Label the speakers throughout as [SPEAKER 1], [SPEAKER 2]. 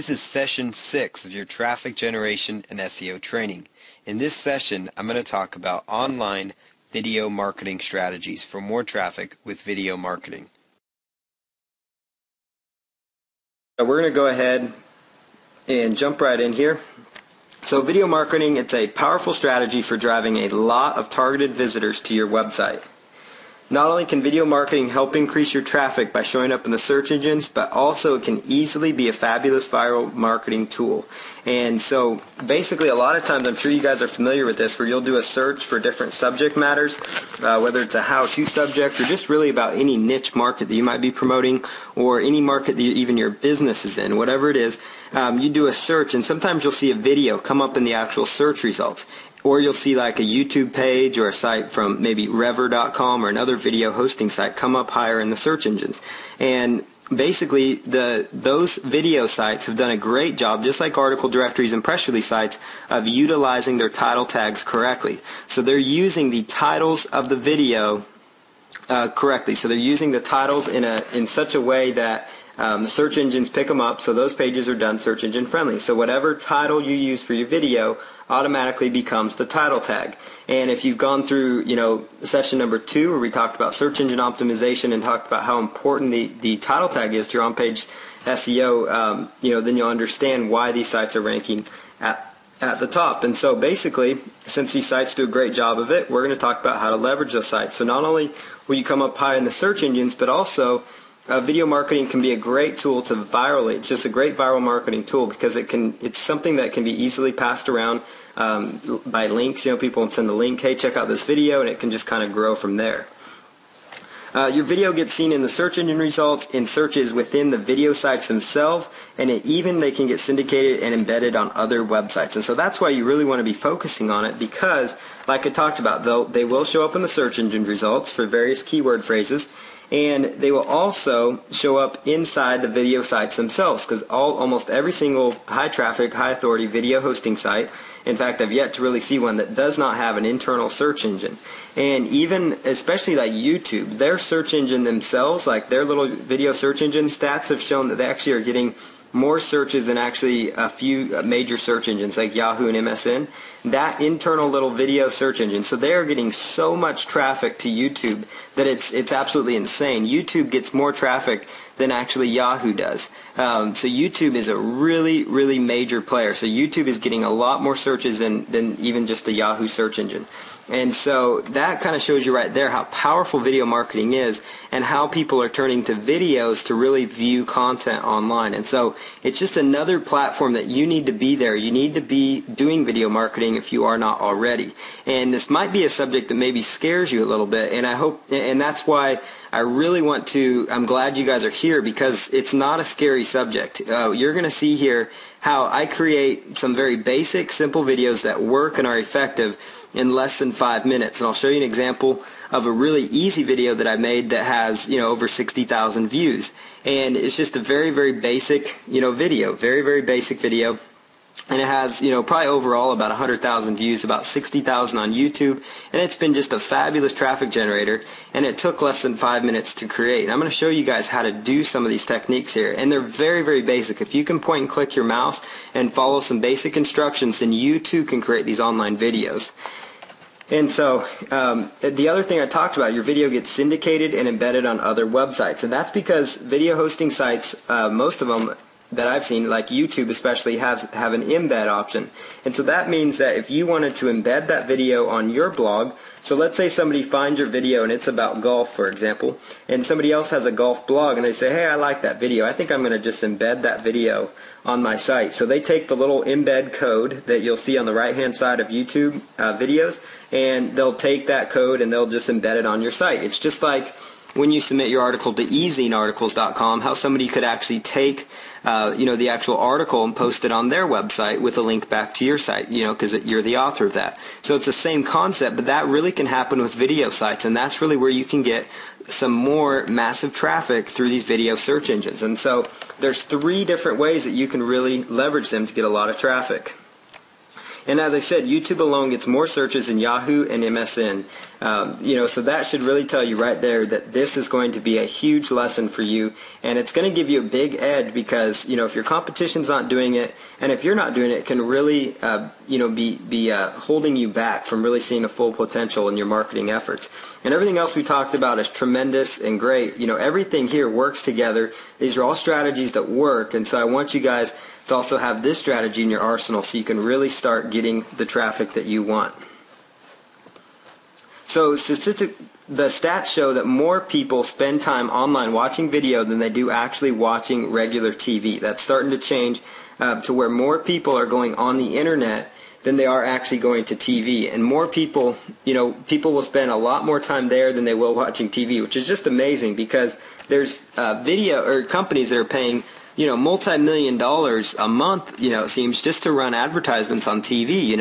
[SPEAKER 1] This is session 6 of your traffic generation and SEO training. In this session, I'm going to talk about online video marketing strategies for more traffic with video marketing.
[SPEAKER 2] So we're going to go ahead and jump right in here. So video marketing, it's a powerful strategy for driving a lot of targeted visitors to your website. Not only can video marketing help increase your traffic by showing up in the search engines, but also it can easily be a fabulous viral marketing tool. And so basically a lot of times, I'm sure you guys are familiar with this, where you'll do a search for different subject matters, whether it's a how-to subject or just really about any niche market that you might be promoting or any market that even your business is in, whatever it is. You do a search and sometimes you'll see a video come up in the actual search results. Or you'll see like a YouTube page or a site from maybe Rever.com or another video hosting site come up higher in the search engines. And basically those video sites have done a great job, just like article directories and press release sites, of utilizing their title tags correctly. So they're using the titles of the video correctly. So they're using the titles in such a way that the search engines pick them up, so those pages are done search engine friendly. So whatever title you use for your video automatically becomes the title tag. And if you've gone through, session number 2 where we talked about search engine optimization and talked about how important the title tag is to your on-page SEO, then you'll understand why these sites are ranking at the top. And so basically, since these sites do a great job of it, we're going to talk about how to leverage those sites. So not only will you come up high in the search engines, but also video marketing can be a great tool to virally. It's just a great viral marketing tool because it's something that can be easily passed around by links. People send the link, hey, check out this video, and it can just kind of grow from there. Your video gets seen in the search engine results, in searches within the video sites themselves, and they can get syndicated and embedded on other websites. And so that's why you really want to be focusing on it, because, like I talked about, they will show up in the search engine results for various keyword phrases, and they will also show up inside the video sites themselves, because almost every single high traffic, high authority video hosting site, in fact I've yet to really see one that does not have an internal search engine. And even, especially like YouTube, their search engine themselves, like their little video search engine stats have shown that they actually are getting more searches than actually a few major search engines like Yahoo and MSN. That internal little video search engine, so they are getting so much traffic to YouTube that it's absolutely insane. YouTube gets more traffic than actually Yahoo does. So YouTube is a really, really major player. So YouTube is getting a lot more searches than even just the Yahoo search engine. And so that kind of shows you right there how powerful video marketing is and how people are turning to videos to really view content online. And so it's just another platform that you need to be there. You need to be doing video marketing if you are not already. And this might be a subject that maybe scares you a little bit, and that's why I really I'm glad you guys are here, because it's not a scary subject. You're going to see here how I create some very basic, simple videos that work and are effective in less than 5 minutes. And I'll show you an example of a really easy video that I made that has, over 60,000 views. And it's just a very, very basic, video, very, very basic video. And it has, probably overall about 100,000 views, about 60,000 on YouTube, and it's been just a fabulous traffic generator, and it took less than 5 minutes to create. And I'm going to show you guys how to do some of these techniques here, and they're very, very basic. If you can point and click your mouse and follow some basic instructions, then you too can create these online videos. And so the other thing I talked about, your video gets syndicated and embedded on other websites, and that's because video hosting sites, most of them that I've seen, like YouTube especially, have an embed option. And so that means that if you wanted to embed that video on your blog, so let's say somebody finds your video and it's about golf, for example, and somebody else has a golf blog and they say, hey, I like that video, I think I'm going to just embed that video on my site. So they take the little embed code that you'll see on the right hand side of YouTube videos, and they'll take that code and they'll just embed it on your site. It's just like when you submit your article to ezinearticles.com, how somebody could actually take the actual article and post it on their website with a link back to your site, because you're the author of that. So it's the same concept, but that really can happen with video sites, and that's really where you can get some more massive traffic through these video search engines. And so there's 3 different ways that you can really leverage them to get a lot of traffic. And as I said, YouTube alone gets more searches than Yahoo and MSN. So that should really tell you right there that this is going to be a huge lesson for you, and it's going to give you a big edge because, if your competition's not doing it, and if you're not doing it, it can really, be holding you back from really seeing the full potential in your marketing efforts. And everything else we talked about is tremendous and great. Everything here works together. These are all strategies that work, and so I want you guys to also have this strategy in your arsenal so you can really start getting the traffic that you want. So the stats show that more people spend time online watching video than they do actually watching regular TV. That's starting to change to where more people are going on the internet than they are actually going to TV. And more people, people will spend a lot more time there than they will watching TV, which is just amazing because there's video or companies that are paying multi-million dollars a month, it seems, just to run advertisements on TV,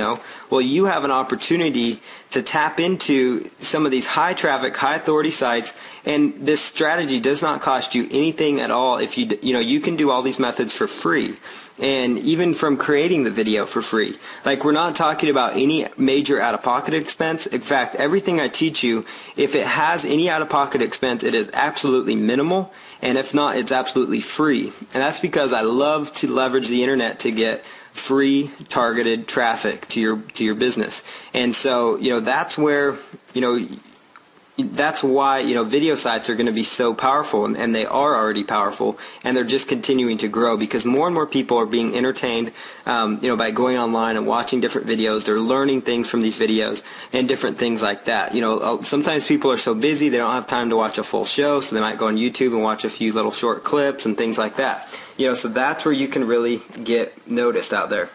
[SPEAKER 2] Well, you have an opportunity to tap into some of these high traffic, high authority sites, and this strategy does not cost you anything at all. If you can do all these methods for free. And even from creating the video for free. Like, we're not talking about any major out-of-pocket expense. In fact, everything I teach you, if it has any out-of-pocket expense, it is absolutely minimal. And if not, it's absolutely free. And that's because I love to leverage the internet to get free targeted traffic to your business. And so, that's where, that's why video sites are going to be so powerful, and they are already powerful, and they're just continuing to grow because more and more people are being entertained by going online and watching different videos. They're learning things from these videos and different things like that. Sometimes people are so busy they don't have time to watch a full show, so they might go on YouTube and watch a few little short clips and things like that. So that's where you can really get noticed out there.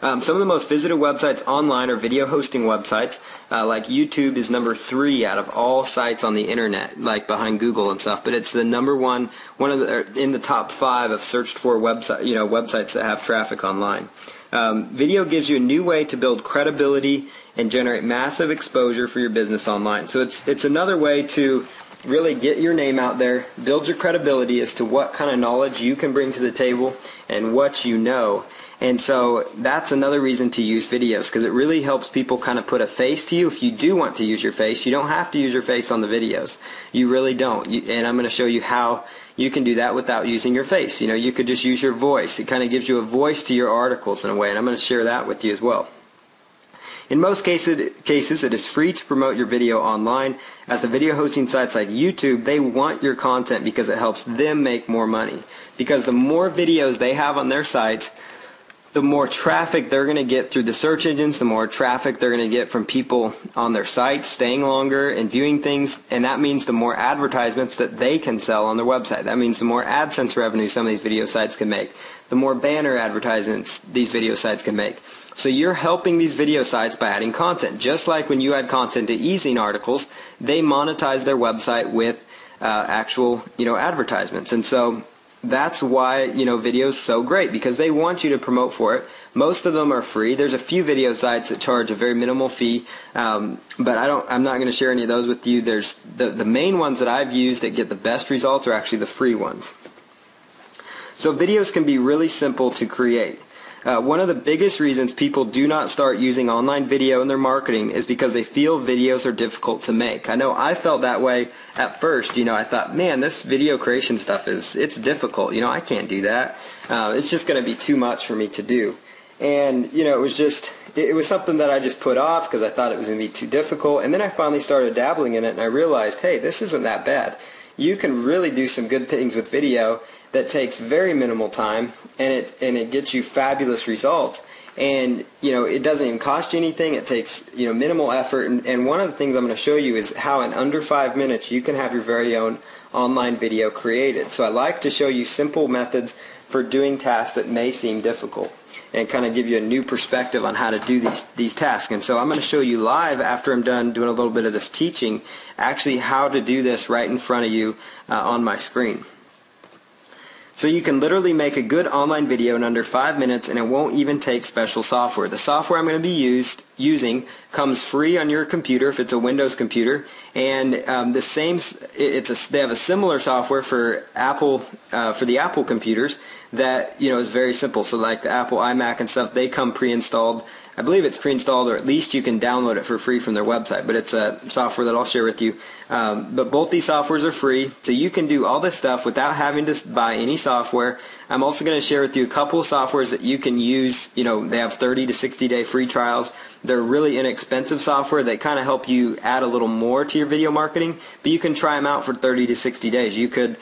[SPEAKER 2] Some of the most visited websites online are video hosting websites. Like YouTube is number 3 out of all sites on the internet, like behind Google and stuff. But it's the number one in the top 5 of searched for websites that have traffic online. Video gives you a new way to build credibility and generate massive exposure for your business online. So it's another way to really get your name out there, build your credibility as to what kind of knowledge you can bring to the table and what you know. And so that's another reason to use videos, because it really helps people kind of put a face to you. If you do want to use your face, you don't have to use your face on the videos. You really don't. And I'm going to show you how you can do that without using your face. You could just use your voice. It kind of gives you a voice to your articles in a way, and I'm going to share that with you as well. In most cases, it is free to promote your video online. As the video hosting sites like YouTube, they want your content because it helps them make more money. Because the more videos they have on their sites, the more traffic they're going to get through the search engines, the more traffic they're going to get from people on their sites, staying longer and viewing things, and that means the more advertisements that they can sell on their website. That means the more AdSense revenue some of these video sites can make, the more banner advertisements these video sites can make. So you're helping these video sites by adding content. Just like when you add content to eZine articles, they monetize their website with actual advertisements. And so that's why video is so great, because they want you to promote for it. Most of them are free. There's a few video sites that charge a very minimal fee, but I'm not going to share any of those with you. There's the main ones that I've used that get the best results are actually the free ones. So videos can be really simple to create. One of the biggest reasons people do not start using online video in their marketing is because they feel videos are difficult to make. I know I felt that way at first. I thought, man, this video creation stuff it's difficult. I can't do that. It's just going to be too much for me to do. And, it was something that I just put off because I thought it was going to be too difficult. And then I finally started dabbling in it, and I realized, hey, this isn't that bad. You can really do some good things with video that takes very minimal time, and it gets you fabulous results. And it doesn't even cost you anything. It takes minimal effort. And one of the things I'm going to show you is how in under 5 minutes you can have your very own online video created. So I like to show you simple methods for doing tasks that may seem difficult, and kind of give you a new perspective on how to do these tasks. And so I'm going to show you live, after I'm done doing a little bit of this teaching, actually how to do this right in front of you on my screen. So you can literally make a good online video in under 5 minutes, and it won't even take special software. The software I'm going to be using comes free on your computer if it's a Windows computer, and they have a similar software for the Apple computers that is very simple. So like the Apple iMac and stuff, they come pre-installed. I believe it's pre-installed, or at least you can download it for free from their website, but it's a software that I'll share with you. But both these softwares are free, so you can do all this stuff without having to buy any software. I'm also going to share with you a couple of softwares that you can use. They have 30 to 60-day free trials. They're really inexpensive software. They kind of help you add a little more to your video marketing, but you can try them out for 30 to 60 days. You could,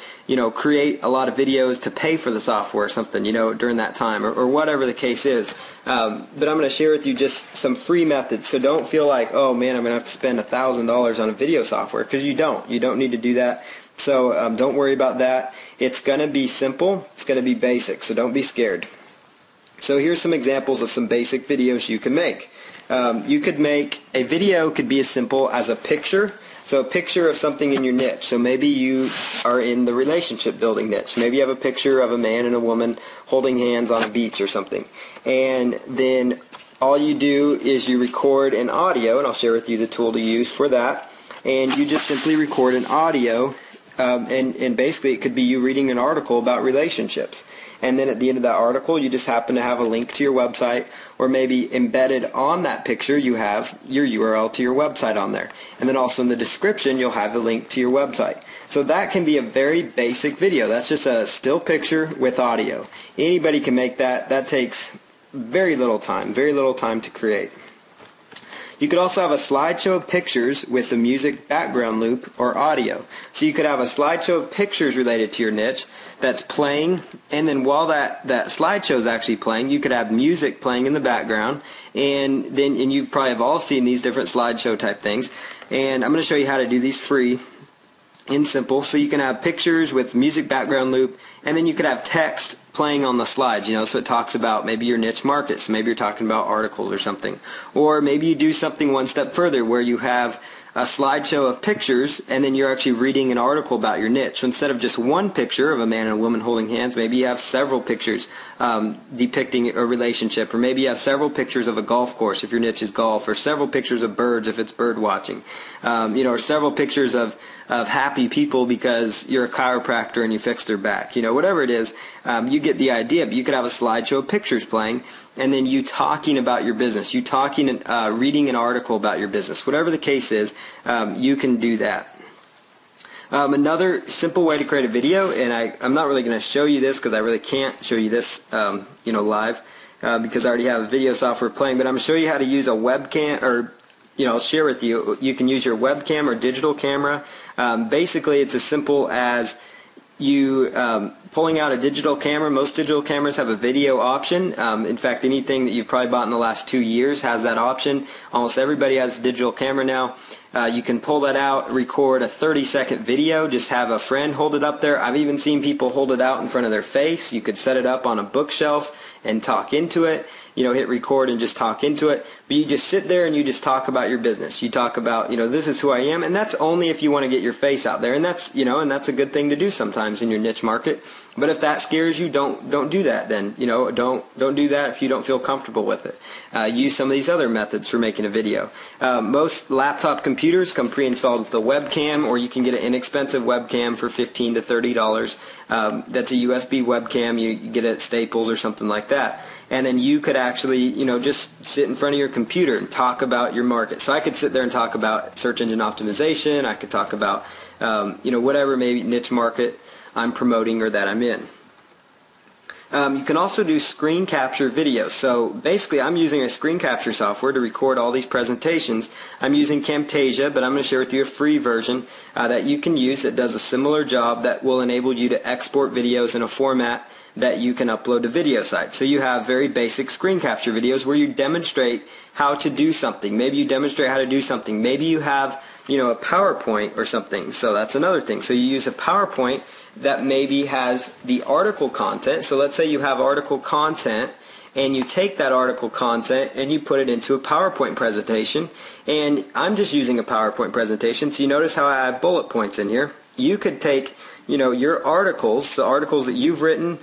[SPEAKER 2] create a lot of videos to pay for the software or something, during that time, or whatever the case is. But I'm going to share with you just some free methods, so don't feel like, oh man, I'm going to have to spend $1,000 on a video software, because you don't. You don't need to do that. So don't worry about that. It's going to be simple. It's going to be basic, so don't be scared. So here's some examples of some basic videos you can make. You could make a video, could be as simple as a picture. So a picture of something in your niche. So maybe you are in the relationship building niche. Maybe you have a picture of a man and a woman holding hands on a beach or something. And then all you do is you record an audio, and I'll share with you the tool to use for that. And you just simply record an audio, and basically it could be you reading an article about relationships. And then at the end of that article, you just happen to have a link to your website, or maybe embedded on that picture you have your URL to your website on there. And then also in the description, you'll have a link to your website. So that can be a very basic video. That's just a still picture with audio. Anybody can make that. That takes very little time to create. You could also have a slideshow of pictures with the music background loop or audio. So you could have a slideshow of pictures related to your niche that's playing, and then while that slideshow is actually playing, you could have music playing in the background, and you probably have all seen these different slideshow type things. And I'm going to show you how to do these free and simple. So you can have pictures with music background loop, and then you could have text playing on the slides, so it talks about maybe your niche markets. Maybe you're talking about articles or something. Or maybe you do something one step further where you have a slideshow of pictures, and then you're actually reading an article about your niche. So instead of just one picture of a man and a woman holding hands, maybe you have several pictures depicting a relationship, or maybe you have several pictures of a golf course if your niche is golf, or several pictures of birds if it's bird watching, or several pictures of happy people because you're a chiropractor and you fix their back. Whatever it is, you get the idea. But you could have a slideshow of pictures playing, and then you talking about your business, you talking, reading an article about your business. Whatever the case is, you can do that. Another simple way to create a video, and I'm not really going to show you this because I really can't show you this, live, because I already have a video software playing. But I'm going to show you how to use a webcam, or I'll share with you. You can use your webcam or digital camera. Basically, it's as simple as you pulling out a digital camera. Most digital cameras have a video option. In fact, anything that you've probably bought in the last 2 years has that option. Almost everybody has a digital camera now. You can pull that out, record a 30-second video, just have a friend hold it up there. I've even seen people hold it out in front of their face. You could set it up on a bookshelf and talk into it. Hit record and just talk into it. But you just sit there and you just talk about your business. You talk about, this is who I am, and that's only if you want to get your face out there. And that's, and that's a good thing to do sometimes in your niche market. But if that scares you, don't do that then. Don't do that if you don't feel comfortable with it. Use some of these other methods for making a video. Most laptop computers come pre-installed with a webcam, or you can get an inexpensive webcam for $15 to $30. That's a USB webcam. You get it at Staples or something like that. And then you could actually, just sit in front of your computer and talk about your market. So I could sit there and talk about search engine optimization. I could talk about, whatever maybe niche market I'm promoting or that I'm in. You can also do screen capture videos. So basically, I'm using a screen capture software to record all these presentations. I'm using Camtasia, but I'm going to share with you a free version that you can use that does a similar job that will enable you to export videos in a format that you can upload to video sites. So you have very basic screen capture videos where you demonstrate how to do something. Maybe you demonstrate how to do something. Maybe you have, a PowerPoint or something. So that's another thing. So you use a PowerPoint that maybe has the article content. So let's say you have article content, and you take that article content and you put it into a PowerPoint presentation. And I'm just using a PowerPoint presentation. So you notice how I have bullet points in here. You could take, your articles, the articles that you've written,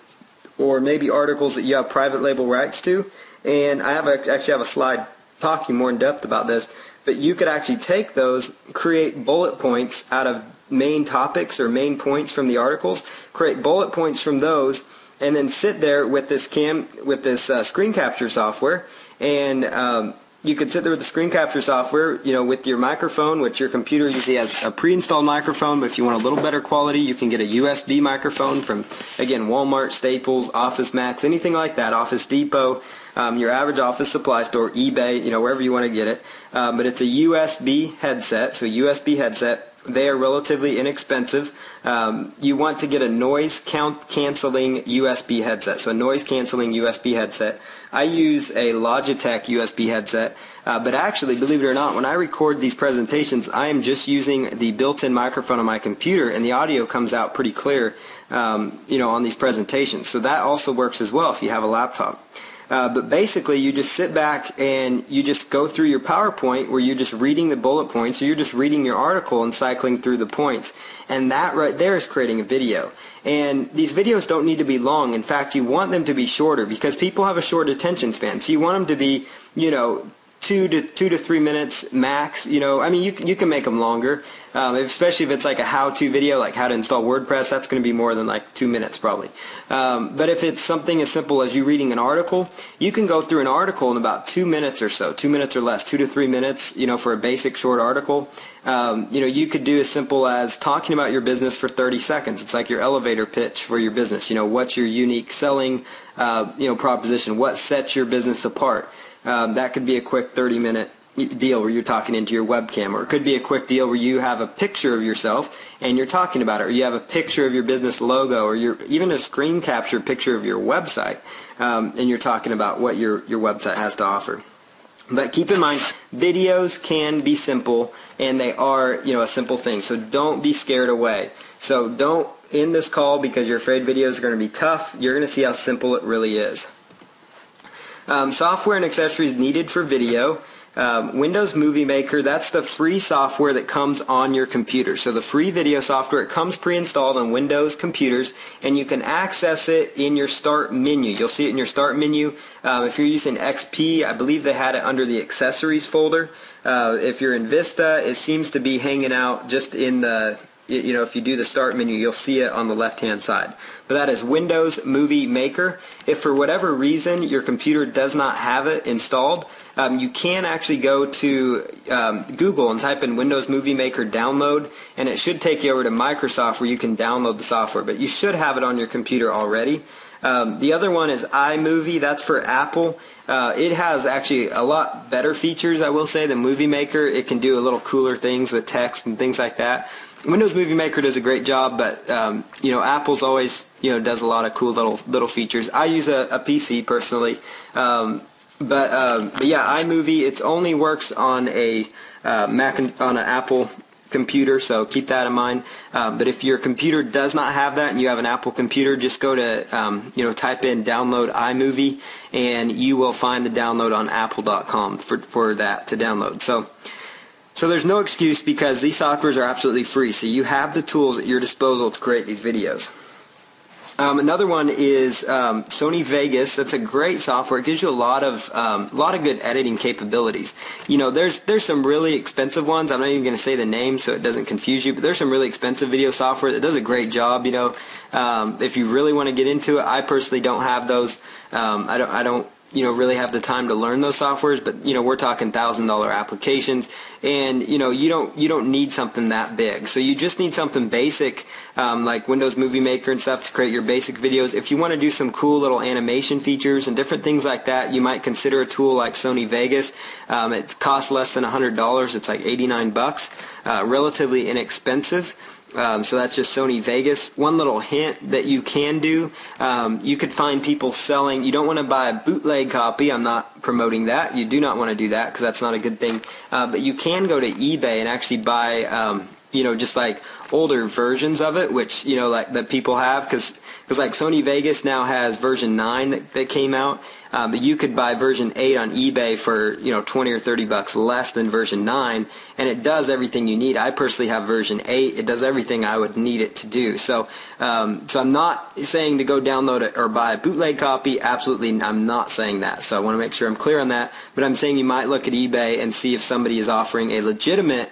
[SPEAKER 2] or maybe articles that you have private label rights to, and I actually have a slide talking more in depth about this, but you could actually take those, create bullet points out of main topics or main points from the articles, create bullet points from those, and then sit there with this screen capture software, and you could sit there with the screen capture software, with your microphone, which your computer usually has a pre-installed microphone, but if you want a little better quality, you can get a USB microphone from, again, Walmart, Staples, Office Max, anything like that, Office Depot, your average office supply store, eBay, wherever you want to get it. But it's a USB headset, so a USB headset. They are relatively inexpensive. You want to get a noise canceling USB headset. So a noise canceling USB headset. I use a Logitech USB headset, but actually, believe it or not, when I record these presentations, I am just using the built-in microphone on my computer, and the audio comes out pretty clear, on these presentations. So that also works as well if you have a laptop. But basically, you just sit back and you just go through your PowerPoint where you're just reading the bullet points, or you're just reading your article and cycling through the points. And that right there is creating a video. And these videos don't need to be long. In fact, you want them to be shorter because people have a short attention span. So you want them to be, 2 to 3 minutes max. You can make them longer, especially if it's like a how-to video, like how to install WordPress. That's going to be more than like 2 minutes probably. But if it's something as simple as you reading an article, you can go through an article in about 2 minutes or so, 2 minutes or less, 2 to 3 minutes, for a basic short article. You could do as simple as talking about your business for 30 seconds. It's like your elevator pitch for your business. What's your unique selling, proposition? What sets your business apart? That could be a quick 30-minute deal where you're talking into your webcam, or it could be a quick deal where you have a picture of yourself and you're talking about it, or you have a picture of your business logo, or even a screen capture picture of your website, and you're talking about what your website has to offer. But keep in mind, videos can be simple, and they are, a simple thing. So don't be scared away. So don't end this call because you're afraid videos are going to be tough. You're going to see how simple it really is. Software and accessories needed for video. Windows Movie Maker, that's the free software that comes on your computer. So the free video software, it comes pre-installed on Windows computers, and you can access it in your Start menu. You'll see it in your Start menu. If you're using XP, I believe they had it under the Accessories folder. If you're in Vista, it seems to be hanging out just in the... if you do the Start menu, you'll see it on the left-hand side. But that is Windows Movie Maker. If for whatever reason your computer does not have it installed, you can actually go to Google and type in Windows Movie Maker download, and it should take you over to Microsoft where you can download the software. But you should have it on your computer already. The other one is iMovie. That's for Apple. It has actually a lot better features, I will say, than Movie Maker. It can do a little cooler things with text and things like that. Windows Movie Maker does a great job, but Apple's always does a lot of cool little features. I use a PC personally, but yeah, iMovie, it only works on a Mac, on an Apple computer, so keep that in mind. But if your computer does not have that and you have an Apple computer, just go to type in download iMovie, and you will find the download on apple.com for that to download. So there's no excuse because these softwares are absolutely free. So you have the tools at your disposal to create these videos. Another one is Sony Vegas. That's a great software. It gives you a lot of good editing capabilities. There's some really expensive ones. I'm not even going to say the name so it doesn't confuse you, but there's some really expensive video software that does a great job. If you really want to get into it, I personally don't have those. I don't really have the time to learn those softwares, but we're talking $1,000 applications, and you don't need something that big. So you just need something basic like Windows Movie Maker and stuff to create your basic videos. If you want to do some cool little animation features and different things like that, you might consider a tool like Sony Vegas. It costs less than $100. It's like $89, relatively inexpensive. So that's just Sony Vegas. One little hint that you can do, you could find people selling, you don't want to buy a bootleg copy, I'm not promoting that, you do not want to do that because that's not a good thing, but you can go to eBay and actually buy just like older versions of it, which, like that people have, because like Sony Vegas now has version 9 that came out, but you could buy version 8 on eBay for, 20 or 30 bucks less than version 9, and it does everything you need. I personally have version 8. It does everything I would need it to do. So I'm not saying to go download it or buy a bootleg copy. Absolutely, I'm not saying that. So I want to make sure I'm clear on that. But I'm saying you might look at eBay and see if somebody is offering a legitimate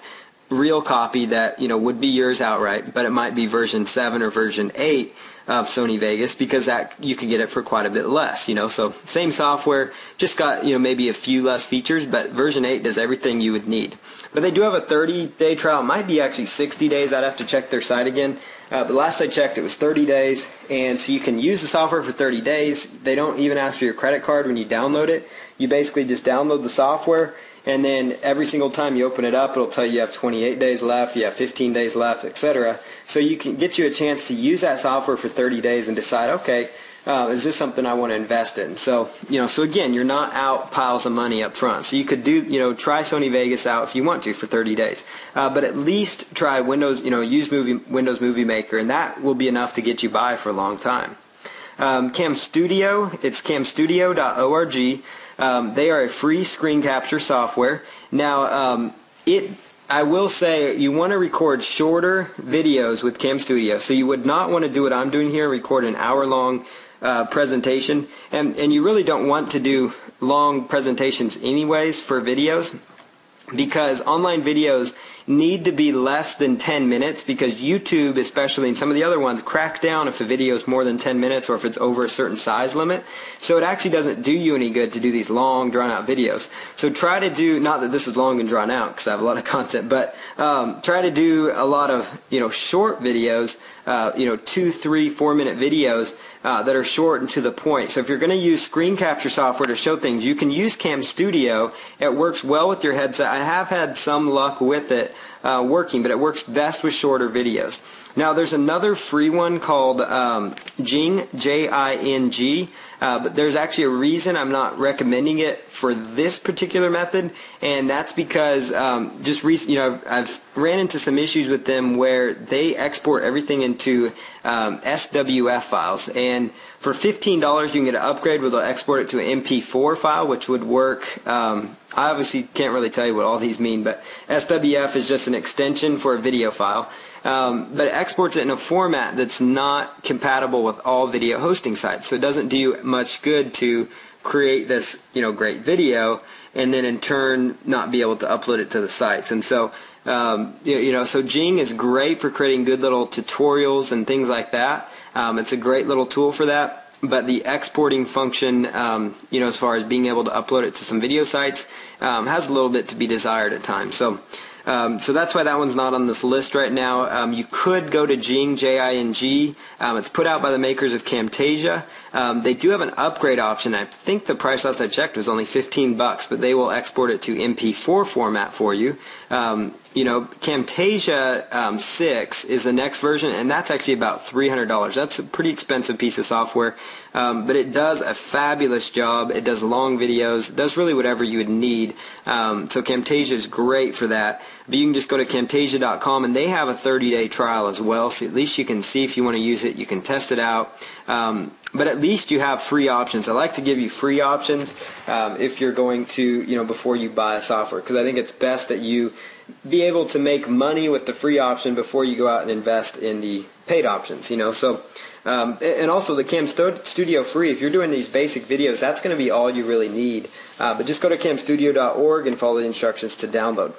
[SPEAKER 2] real copy that would be yours outright, but it might be version 7 or version 8 of Sony Vegas, because that you can get it for quite a bit less. So same software, just got maybe a few less features, but version 8 does everything you would need. But they do have a 30-day trial. It might be actually 60 days. I'd have to check their site again. But last I checked, it was 30 days, and so you can use the software for 30 days. They don't even ask for your credit card when you download it. You basically just download the software, and then every single time you open it up, it'll tell you have 28 days left, you have 15 days left, etc. So you can get you a chance to use that software for 30 days and decide, okay, is this something I want to invest in? So, so again, you're not out piles of money up front. So you could do, try Sony Vegas out if you want to for 30 days. But at least try Windows, use Windows Movie Maker, and that will be enough to get you by for a long time. Cam Studio, it's camstudio.org. They are a free screen capture software. Now, I will say you want to record shorter videos with Cam Studio. So you would not want to do what I'm doing here, record an hour-long presentation. And you really don't want to do long presentations anyways for videos, because online videos need to be less than 10 minutes, because YouTube, especially, and some of the other ones, crack down if a video is more than 10 minutes or if it's over a certain size limit. So it actually doesn't do you any good to do these long, drawn-out videos. So try to do, not that this is long and drawn out because I have a lot of content, but try to do a lot of, short videos, 2, 3, 4-minute videos that are short and to the point. So if you're going to use screen capture software to show things, you can use Cam Studio. It works well with your headset. I have had some luck with it working, but it works best with shorter videos. Now there's another free one called Jing, J-I-N-G, but there's actually a reason I'm not recommending it for this particular method, and that's because I've ran into some issues with them where they export everything into SWF files, and for $15 you can get an upgrade where they'll export it to an MP4 file, which would work. I obviously can't really tell you what all these mean, but SWF is just an extension for a video file. But it exports it in a format that's not compatible with all video hosting sites. So it doesn't do much good to create this, great video and then in turn not be able to upload it to the sites. And so, so Jing is great for creating good little tutorials and things like that. It's a great little tool for that. But the exporting function, as far as being able to upload it to some video sites, has a little bit to be desired at times. So that's why that one's not on this list right now. You could go to Jing, J-I-N-G. It's put out by the makers of Camtasia. They do have an upgrade option. I think the price last I checked was only $15, but they will export it to MP4 format for you. Camtasia 6 is the next version, and that's actually about $300. That's a pretty expensive piece of software, but it does a fabulous job. It does long videos. It does really whatever you would need. So Camtasia is great for that. But you can just go to Camtasia.com, and they have a 30-day trial as well, so at least you can see if you want to use it. You can test it out. But at least you have free options. I like to give you free options if you're going to, before you buy a software, because I think it's best that you be able to make money with the free option before you go out and invest in the paid options, So, and also the Cam Studio Free, if you're doing these basic videos, that's going to be all you really need. But just go to camstudio.org and follow the instructions to download.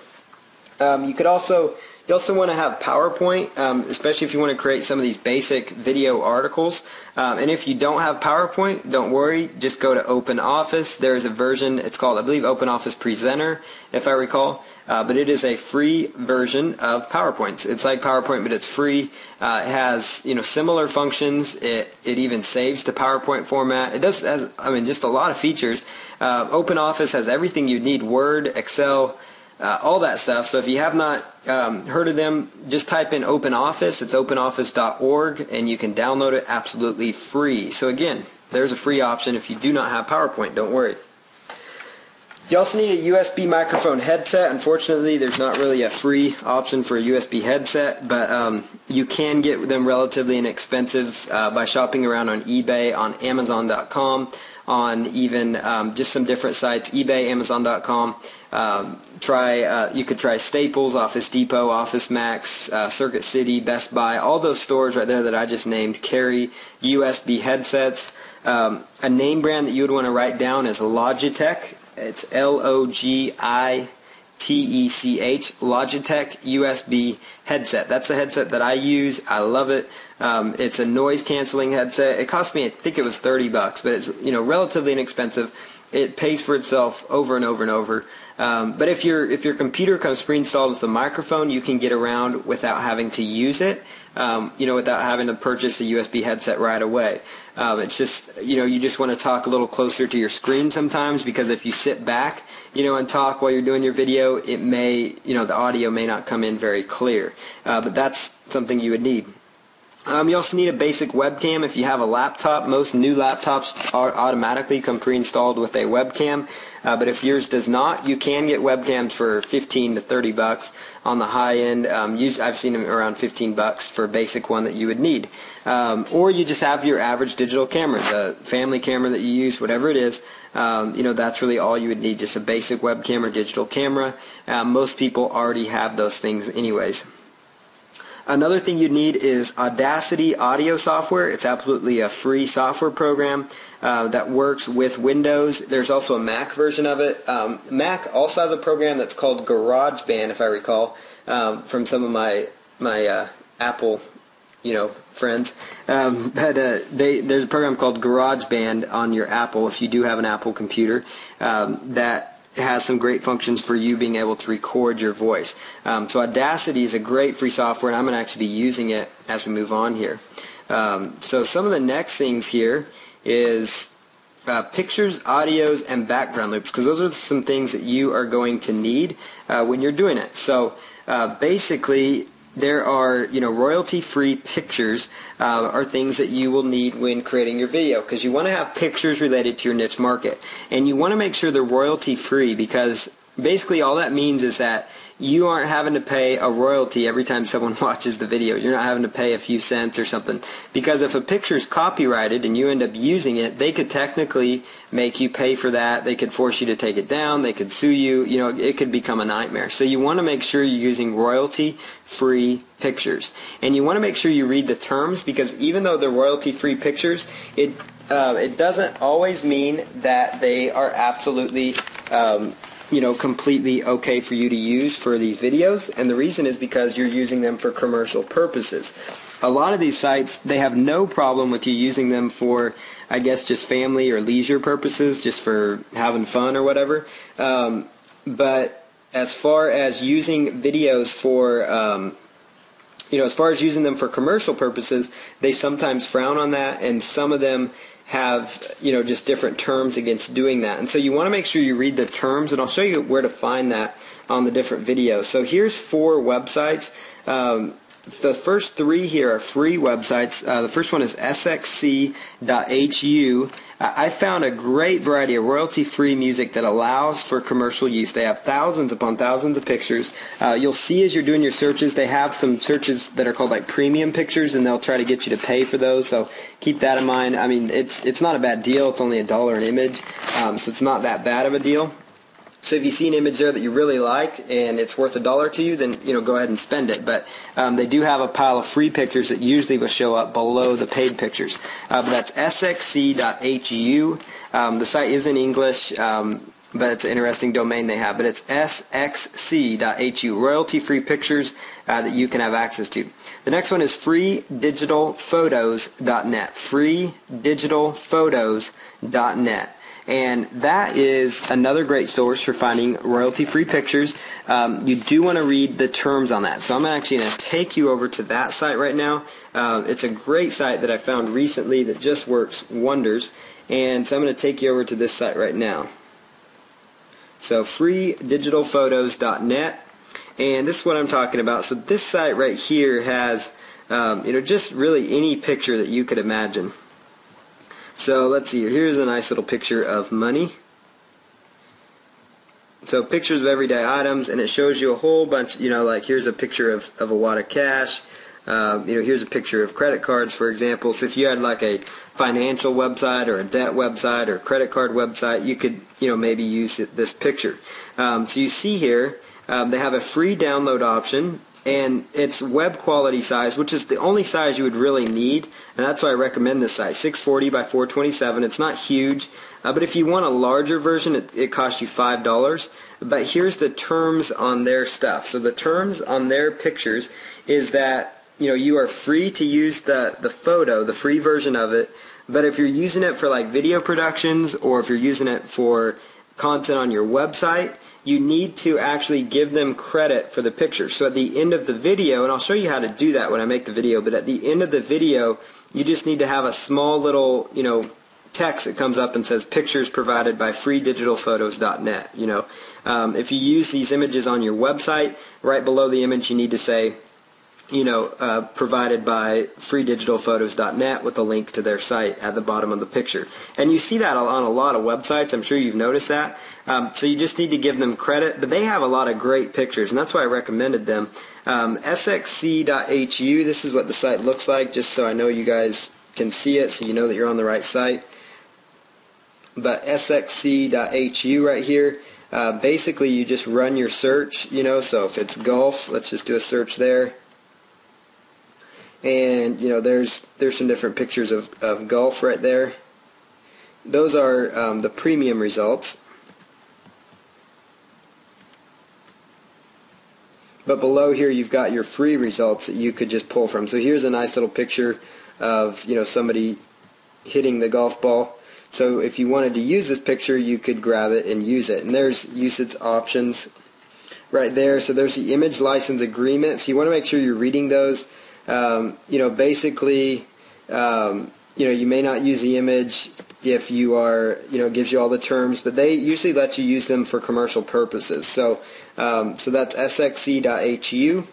[SPEAKER 2] You also want to have PowerPoint, especially if you want to create some of these basic video articles. And if you don't have PowerPoint, don't worry. Just go to OpenOffice. There's a version, it's called, I believe, OpenOffice Presenter, if I recall. But it is a free version of PowerPoint. It's like PowerPoint, but it's free. It has, similar functions. It even saves to PowerPoint format. It does, just a lot of features. OpenOffice has everything you need: Word, Excel, all that stuff. So if you have not heard of them, just type in OpenOffice. It's openoffice.org, and you can download it absolutely free. So again, there's a free option if you do not have PowerPoint. Don't worry. You also need a USB microphone headset. Unfortunately, there's not really a free option for a USB headset, but you can get them relatively inexpensive by shopping around on eBay, on Amazon.com, on even just some different sites, eBay, Amazon.com. You could try Staples, Office Depot, Office Max, Circuit City, Best Buy. All those stores right there that I just named carry USB headsets. A name brand that you would want to write down is Logitech. It's Logitech, Logitech USB headset. That's the headset that I use. I love it. It's a noise canceling headset. It cost me, I think it was $30, but it's relatively inexpensive. It pays for itself over and over and over. But if your computer comes pre-installed with a microphone, you can get around without having to use it. Without having to purchase a USB headset right away. It's just, you just want to talk a little closer to your screen sometimes, because if you sit back, and talk while you're doing your video, it may, the audio may not come in very clear. But that's something you would need. You also need a basic webcam. If you have a laptop, most new laptops automatically come pre-installed with a webcam. But if yours does not, you can get webcams for $15 to $30 on the high end. I've seen them around $15 for a basic one that you would need. Or you just have your average digital camera, the family camera that you use, whatever it is. That's really all you would need, just a basic webcam or digital camera. Most people already have those things anyways. Another thing you'd need is Audacity audio software. It's absolutely a free software program that works with Windows. There's also a Mac version of it. Mac also has a program that's called GarageBand, if I recall, from some of my Apple friends. There's a program called GarageBand on your Apple, if you do have an Apple computer, that has some great functions for you being able to record your voice. So Audacity is a great free software, and I'm going to actually be using it as we move on here. So some of the next things here is pictures, audios, and background loops, because those are some things that you are going to need when you're doing it. So basically, there are, royalty-free pictures are things that you will need when creating your video, because you want to have pictures related to your niche market. And you want to make sure they're royalty-free, because basically all that means is that you aren't having to pay a royalty every time someone watches the video. You're not having to pay a few cents or something. Because if a picture is copyrighted and you end up using it, they could technically make you pay for that. They could force you to take it down. They could sue you. It could become a nightmare. So you want to make sure you're using royalty-free pictures. And you want to make sure you read the terms, because even though they're royalty-free pictures, it doesn't always mean that they are absolutely completely okay for you to use for these videos. And the reason is because you're using them for commercial purposes. A lot of these sites, they have no problem with you using them for, I guess, just family or leisure purposes, just for having fun or whatever. But as far as using videos for, as far as using them for commercial purposes, they sometimes frown on that, and some of them have just different terms against doing that. And so you want to make sure you read the terms, and I'll show you where to find that on the different videos. So here's 4 websites. The first 3 here are free websites. The first one is sxc.hu. I found a great variety of royalty-free music that allows for commercial use. They have thousands upon thousands of pictures. You'll see as you're doing your searches, they have some searches that are called like premium pictures, and they'll try to get you to pay for those. So keep that in mind. I mean, it's not a bad deal. It's only $1 an image, so it's not that bad of a deal. So if you see an image there that you really like and it's worth $1 to you, then go ahead and spend it. But they do have a pile of free pictures that usually will show up below the paid pictures. But that's sxc.hu. The site is in English, but it's an interesting domain they have. But it's sxc.hu, royalty-free pictures that you can have access to. The next one is freedigitalphotos.net. freedigitalphotos.net. And that is another great source for finding royalty-free pictures. You do want to read the terms on that. So I'm actually going to take you over to that site right now. It's a great site that I found recently that just works wonders. And so I'm going to take you over to this site right now. So freedigitalphotos.net. And this is what I'm talking about. So this site right here has just really any picture that you could imagine. So let's see here. Here's a nice little picture of money. So pictures of everyday items, and it shows you a whole bunch, like here's a picture of a wad of cash. Here's a picture of credit cards, for example. So if you had like a financial website or a debt website or a credit card website, you could, maybe use this picture. So you see here, they have a free download option, and it's web quality size, which is the only size you would really need, and that's why I recommend this size, 640 by 427. It's not huge, but if you want a larger version, it costs you $5. But here's the terms on their stuff. So the terms on their pictures is that you are free to use the photo, the free version of it, but if you're using it for like video productions or if you're using it for content on your website, you need to actually give them credit for the picture. So at the end of the video, and I'll show you how to do that when I make the video, but at the end of the video, you just need to have a small little, text that comes up and says pictures provided by freedigitalphotos.net. If you use these images on your website, right below the image you need to say, provided by freedigitalphotos.net with a link to their site at the bottom of the picture. And you see that on a lot of websites. I'm sure you've noticed that. So you just need to give them credit, but they have a lot of great pictures, and that's why I recommended them. SXC.HU, this is what the site looks like, just so I know you guys can see it, so you know that you're on the right site. But SXC.HU right here, basically you just run your search, so if it's golf, let's just do a search there. And there's some different pictures of golf right there. Those are the premium results. But below here you've got your free results that you could just pull from. So here's a nice little picture of somebody hitting the golf ball. So if you wanted to use this picture, you could grab it and use it. And there's usage options right there. So there's the image license agreement. So you want to make sure you're reading those. Basically, you may not use the image if you are, it gives you all the terms, but they usually let you use them for commercial purposes. So that's sxc.hu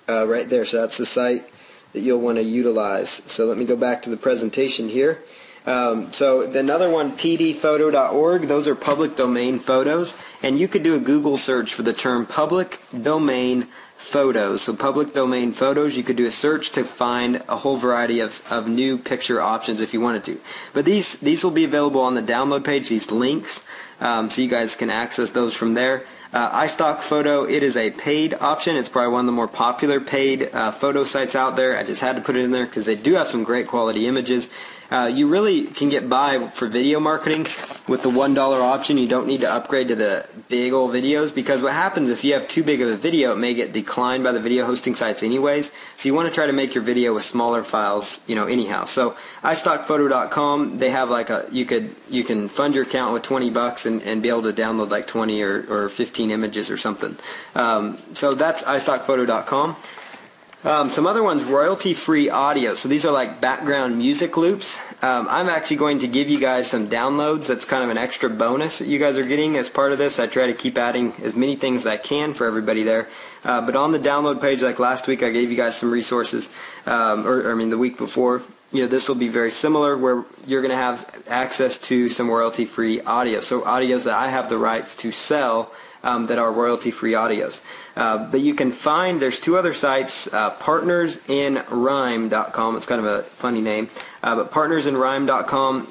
[SPEAKER 2] right there. So that's the site that you'll want to utilize. So let me go back to the presentation here. So another one, pdphoto.org, those are public domain photos, and you could do a Google search for the term public domain photos. So public domain photos, you could do a search to find a whole variety of new picture options if you wanted to. But these will be available on the download page, these links, so you guys can access those from there. iStock Photo, it is a paid option. It's probably one of the more popular paid photo sites out there. I just had to put it in there because they do have some great quality images. You really can get by for video marketing with the $1 option. You don't need to upgrade to the big old videos, because what happens if you have too big of a video, it may get declined by the video hosting sites anyways. So you want to try to make your video with smaller files, anyhow. So iStockPhoto.com, they have like you can fund your account with $20 and be able to download like 20 or 15 images or something. So that's iStockPhoto.com. Some other ones, royalty-free audio. So these are like background music loops. I'm actually going to give you guys some downloads. That's kind of an extra bonus that you guys are getting as part of this. I try to keep adding as many things as I can for everybody there. But on the download page, like last week, I gave you guys some resources, the week before. This will be very similar, where you're going to have access to some royalty-free audio. So audios that I have the rights to sell that are royalty-free audios. But you can find, there's two other sites, partnersinrhyme.com. It's kind of a funny name. But partnersinrhyme.com,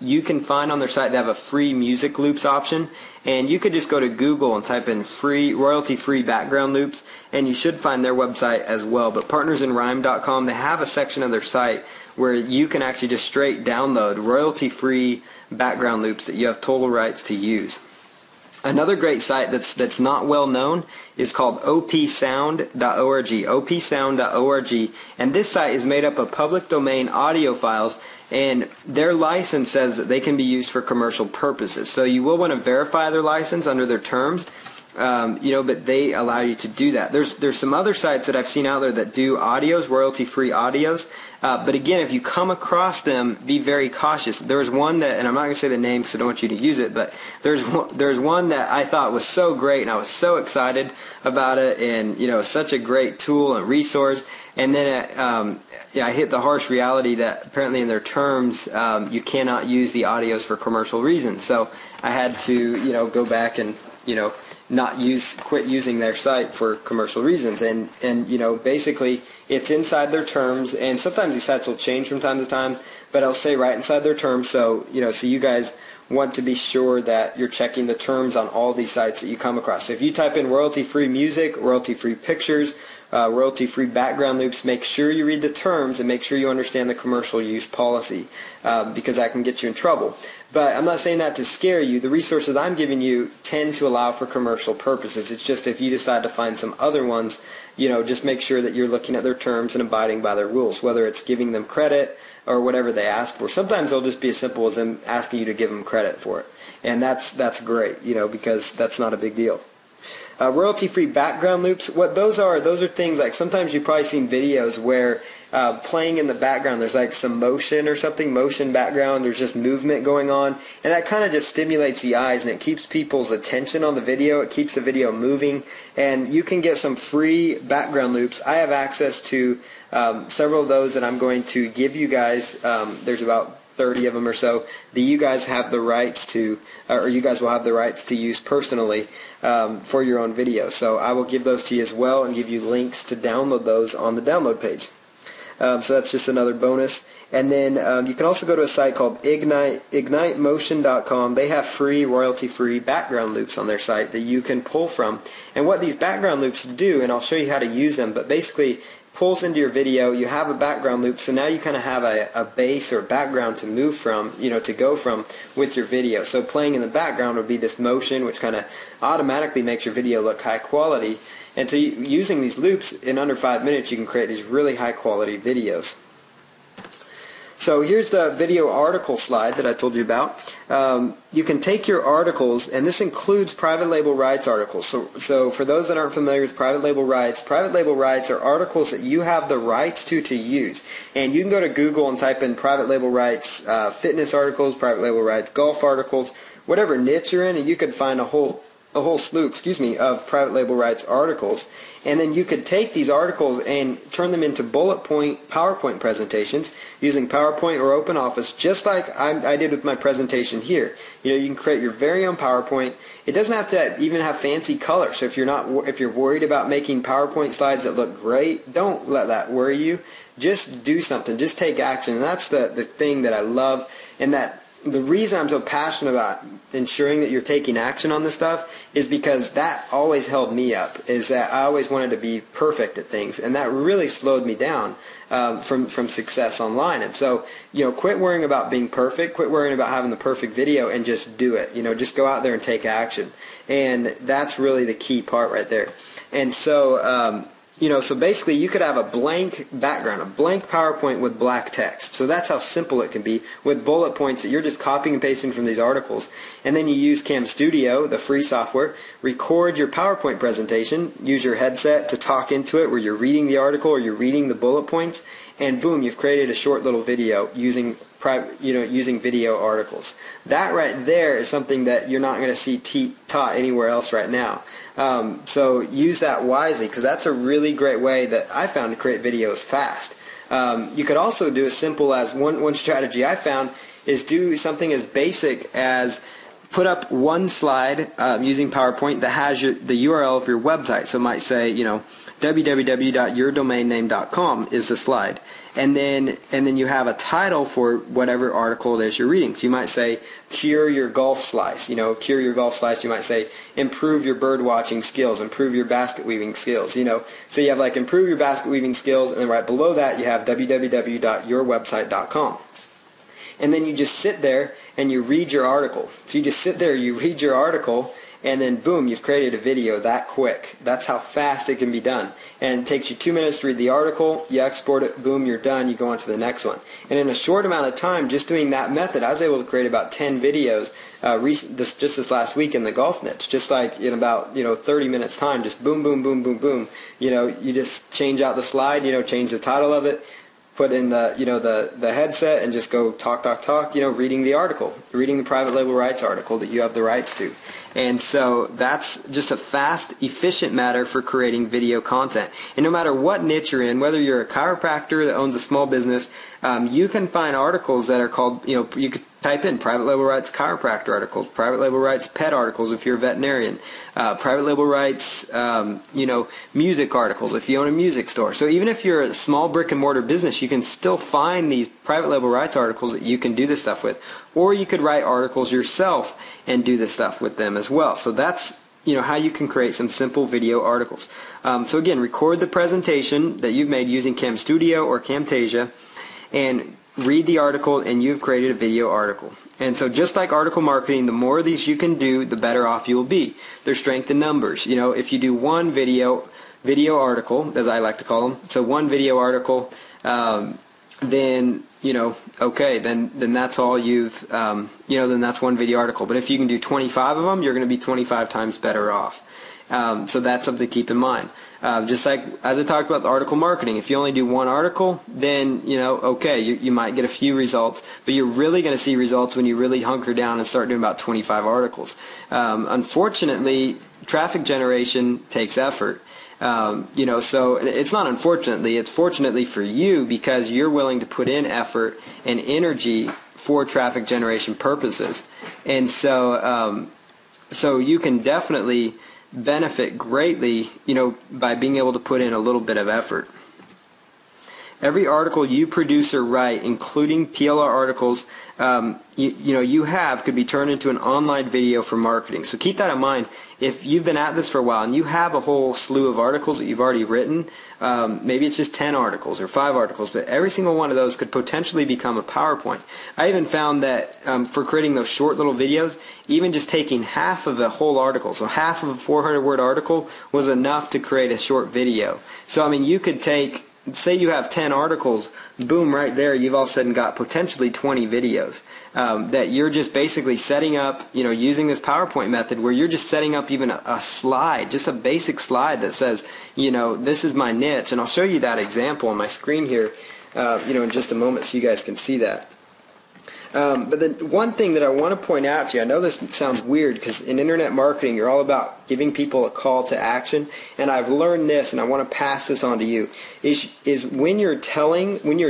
[SPEAKER 2] you can find on their site they have a free music loops option. And you could just go to Google and type in free, royalty-free background loops, and you should find their website as well. But partnersinrhyme.com, they have a section of their site where you can actually just straight download royalty-free background loops that you have total rights to use. Another great site that's not well known is called opsound.org, opsound.org, and this site is made up of public domain audio files, and their license says that they can be used for commercial purposes. So you will want to verify their license under their terms, but they allow you to do that. There's some other sites that I've seen out there that do audios, royalty-free audios, but again, if you come across them, be very cautious. There's one that, and I'm not going to say the name because I don't want you to use it, but there's one that I thought was so great, and I was so excited about it, and such a great tool and resource. And then I hit the harsh reality that apparently in their terms you cannot use the audios for commercial reasons. So I had to go back and quit using their site for commercial reasons. And basically it's inside their terms, and sometimes these sites will change from time to time, but I'll say right inside their terms. So you guys want to be sure that you're checking the terms on all these sites that you come across. So if you type in royalty-free music, royalty-free pictures, royalty-free background loops, make sure you read the terms and make sure you understand the commercial use policy, because that can get you in trouble. But I'm not saying that to scare you. The resources I'm giving you tend to allow for commercial purposes. It's just if you decide to find some other ones, just make sure that you're looking at their terms and abiding by their rules, whether it's giving them credit or whatever they ask for. Sometimes it'll just be as simple as them asking you to give them credit for it. And that's great, because that's not a big deal. Royalty-free background loops, what those are things like sometimes you've probably seen videos where playing in the background there's like some motion or something, motion background, there's just movement going on, and that kind of just stimulates the eyes and it keeps people's attention on the video, it keeps the video moving, and you can get some free background loops. I have access to several of those that I'm going to give you guys. There's about 30 of them or so that you guys have the rights to, or you guys will have the rights to use personally for your own video. So I will give those to you as well and give you links to download those on the download page. So that's just another bonus. And then you can also go to a site called IgniteMotion.com. They have free, royalty-free background loops on their site that you can pull from. And what these background loops do, and I'll show you how to use them, but basically pulls into your video, you have a background loop, so now you kind of have a base or background to move from, to go from with your video. So playing in the background would be this motion, which kind of automatically makes your video look high quality. And so using these loops in under 5 minutes, you can create these really high quality videos. So here's the video article slide that I told you about. You can take your articles, and this includes private label rights articles. So for those that aren't familiar with private label rights are articles that you have the rights to use. And you can go to Google and type in private label rights, fitness articles, private label rights, golf articles, whatever niche you're in, and you could find a whole slew, of private label rights articles. And then you could take these articles and turn them into bullet point PowerPoint presentations using PowerPoint or OpenOffice, just like I did with my presentation here. You can create your very own PowerPoint. It doesn't have to even have fancy color. So if you're worried about making PowerPoint slides that look great, don't let that worry you. Just do something. Just take action. And that's the thing that I love, and that the reason I'm so passionate about ensuring that you're taking action on this stuff is because that always held me up, is that I always wanted to be perfect at things, and that really slowed me down from success online. And so, quit worrying about being perfect, quit worrying about having the perfect video, and just do it. Just go out there and take action. And that's really the key part right there. And so, so basically you could have a blank background, a blank PowerPoint with black text. So that's how simple it can be with bullet points that you're just copying and pasting from these articles. And then you use Cam Studio, the free software, record your PowerPoint presentation, use your headset to talk into it where you're reading the article or you're reading the bullet points, and boom, you've created a short little video using video articles. That right there is something that you're not going to see taught anywhere else right now. So use that wisely, because that's a really great way that I found to create videos fast. You could also do as simple as one strategy I found is do something as basic as put up one slide using PowerPoint that has the URL of your website. So it might say, www.yourdomainname.com is the slide. And then you have a title for whatever article it is you're reading. So you might say, cure your golf slice. Cure your golf slice. You might say, improve your bird watching skills, improve your basket weaving skills. So you have like improve your basket weaving skills, and then right below that you have www.yourwebsite.com. And then you just sit there and you read your article. So you just sit there, you read your article, and then boom, you've created a video that quick. That's how fast it can be done. And it takes you 2 minutes to read the article, you export it, boom, you're done, you go on to the next one. And in a short amount of time, just doing that method, I was able to create about 10 videos just this last week in the golf niche. Just like in about 30 minutes time, just boom, boom, boom, boom, boom. You just change out the slide, change the title of it, put in the headset, and just go talk, reading the article, reading the private label rights article that you have the rights to. And so that's just a fast, efficient matter for creating video content. And no matter what niche you're in, whether you're a chiropractor that owns a small business, you can find articles that are called, you could type in private label rights chiropractor articles, private label rights pet articles if you're a veterinarian, private label rights music articles if you own a music store. So even if you're a small brick and mortar business, you can still find these private label rights articles that you can do this stuff with, or you could write articles yourself and do this stuff with them as well. So that's how you can create some simple video articles. So again, record the presentation that you've made using Cam Studio or Camtasia and read the article, and you've created a video article. And so just like article marketing, the more of these you can do, the better off you will be. There's strength in numbers. If you do one video article, as I like to call them, so one video article, then okay, then that's all you've, then that's one video article. But if you can do 25 of them, you're going to be 25 times better off. So that's something to keep in mind. Just like as I talked about the article marketing, if you only do one article, then okay, you might get a few results, but you're really going to see results when you really hunker down and start doing about 25 articles. Unfortunately, traffic generation takes effort. So it's not unfortunately, it's fortunately for you, because you're willing to put in effort and energy for traffic generation purposes. And so you can definitely benefit greatly, by being able to put in a little bit of effort. Every article you produce or write, including PLR articles, you have, could be turned into an online video for marketing. So keep that in mind. If you've been at this for a while and you have a whole slew of articles that you've already written, maybe it's just 10 articles or 5 articles, but every single one of those could potentially become a PowerPoint. I even found that for creating those short little videos, even just taking half of a whole article, so half of a 400-word article was enough to create a short video. So you could take, say you have 10 articles, boom, right there, you've all of a sudden got potentially 20 videos that you're just basically setting up, using this PowerPoint method, where you're just setting up even a slide, just a basic slide that says, this is my niche. And I'll show you that example on my screen here, in just a moment so you guys can see that. But then one thing that I want to point out to you, I know this sounds weird because in internet marketing you're all about giving people a call to action, and I've learned this and I want to pass this on to you, is when you're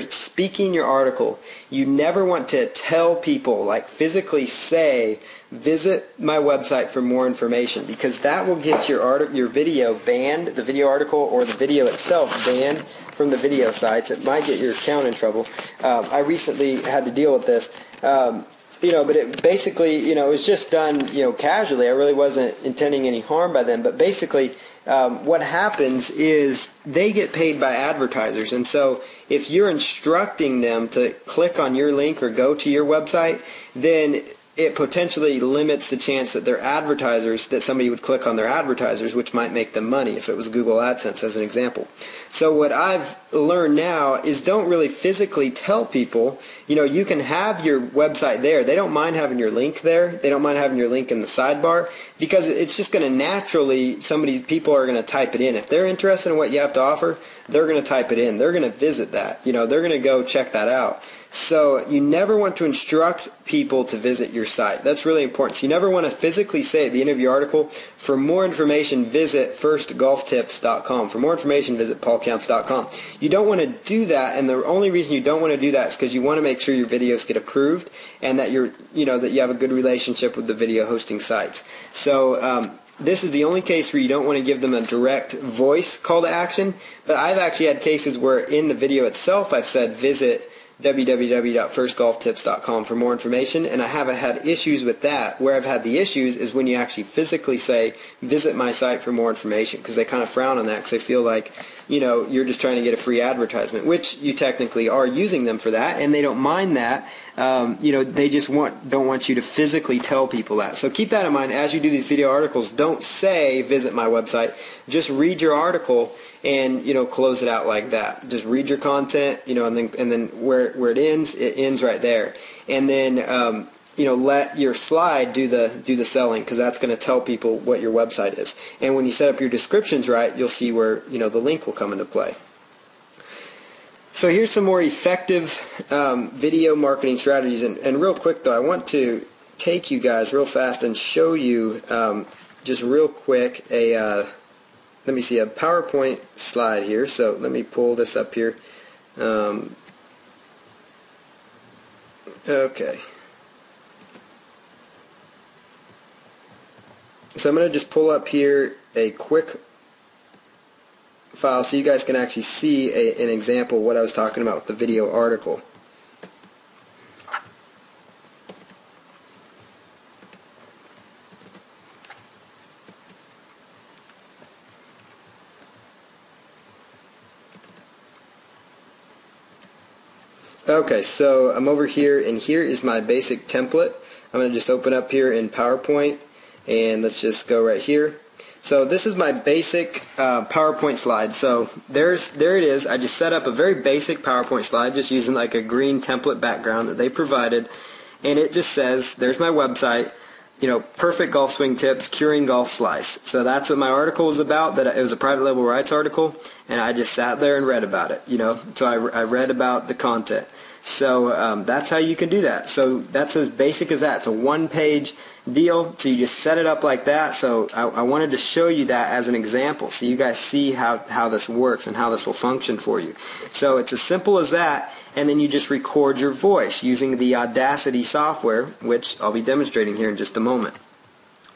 [SPEAKER 2] speaking your article, you never want to tell people, like physically say, visit my website for more information, because that will get your video banned, the video article or the video itself banned from the video sites. It might get your account in trouble. I recently had to deal with this. But it basically, it was just done, casually. I really wasn't intending any harm by them. But basically, what happens is they get paid by advertisers. And so if you're instructing them to click on your link or go to your website, then it potentially limits the chance that their advertisers, that somebody would click on their advertisers, which might make them money if it was Google AdSense as an example. So what I've learned now is don't really physically tell people, you can have your website there. They don't mind having your link there. They don't mind having your link in the sidebar, because it's just going to naturally, people are going to type it in. If they're interested in what you have to offer, they're going to type it in. They're going to visit that. They're going to go check that out. So you never want to instruct people to visit your site. That's really important. So you never want to physically say at the end of your article, for more information, visit firstgolftips.com. For more information, visit paulcounts.com. You don't want to do that, and the only reason you don't want to do that is because you want to make sure your videos get approved and that that you have a good relationship with the video hosting sites. So this is the only case where you don't want to give them a direct voice call to action, but I've actually had cases where in the video itself I've said visit www.firstgolftips.com for more information, and I haven't had issues with that. Where I've had the issues is when you actually physically say visit my site for more information, because they kind of frown on that because they feel like you're just trying to get a free advertisement, which you technically are using them for that, and they don't mind that. They just don't want you to physically tell people that. So keep that in mind as you do these video articles. Don't say visit my website. Just read your article and close it out like that. Just read your content, and then where it ends right there. And then let your slide do the selling, because that's going to tell people what your website is. And when you set up your descriptions right, you'll see where the link will come into play. So here's some more effective video marketing strategies. And real quick though, I want to take you guys real fast and show you just real quick a PowerPoint slide here. So let me pull this up here. Okay. So I'm going to just pull up here a quick file so you guys can actually see an example of what I was talking about with the video article. Okay, so I'm over here, and here is my basic template. I'm going to just open up here in PowerPoint, and let's just go right here. So this is my basic PowerPoint slide. So there it is. I just set up a very basic PowerPoint slide just using like a green template background that they provided, and it just says, there's my website, you know, perfect golf swing tips, curing golf slice. So that's what my article was about. That it was a private label rights article, and I just sat there and read about it, you know. So I read about the content. So that's how you can do that. So that's as basic as that. It's a one-page deal. So you just set it up like that. So I wanted to show you that as an example so you guys see how this works and how this will function for you. So it's as simple as that, and then you just record your voice using the Audacity software, which I'll be demonstrating here in just a moment.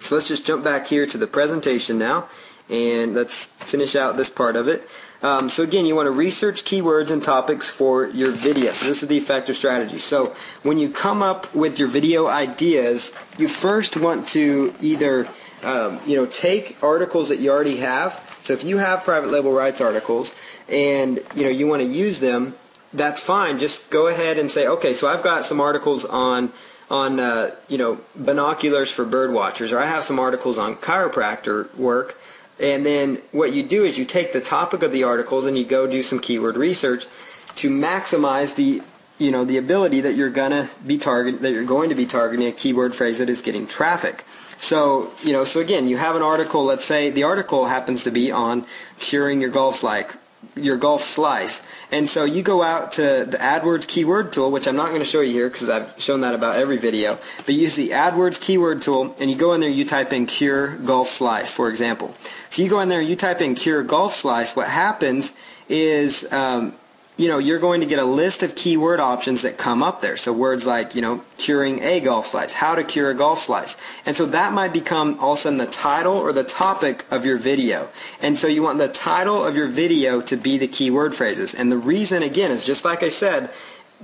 [SPEAKER 2] So let's just jump back here to the presentation now, and let's finish out this part of it. So again, you want to research keywords and topics for your video. So this is the effective strategy. So when you come up with your video ideas, you first want to either take articles that you already have. So if you have private label rights articles and you want to use them, that's fine. Just go ahead and say, okay, so I've got some articles on binoculars for bird watchers, or I have some articles on chiropractor work. And then what you do is you take the topic of the articles and you go do some keyword research to maximize the ability that you're going to be targeting a keyword phrase that is getting traffic. So again, you have an article, let's say the article happens to be on curing your golf slice. And so you go out to the AdWords keyword tool, which I'm not going to show you here because I've shown that about every video, but you use the AdWords keyword tool and you go in there and you type in cure golf slice, for example. So you go in there and you type in cure golf slice. What happens is you're going to get a list of keyword options that come up there. So words like, curing a golf slice, how to cure a golf slice. And so that might become all of a sudden the title or the topic of your video. And so you want the title of your video to be the keyword phrases. And the reason, again, is just like I said,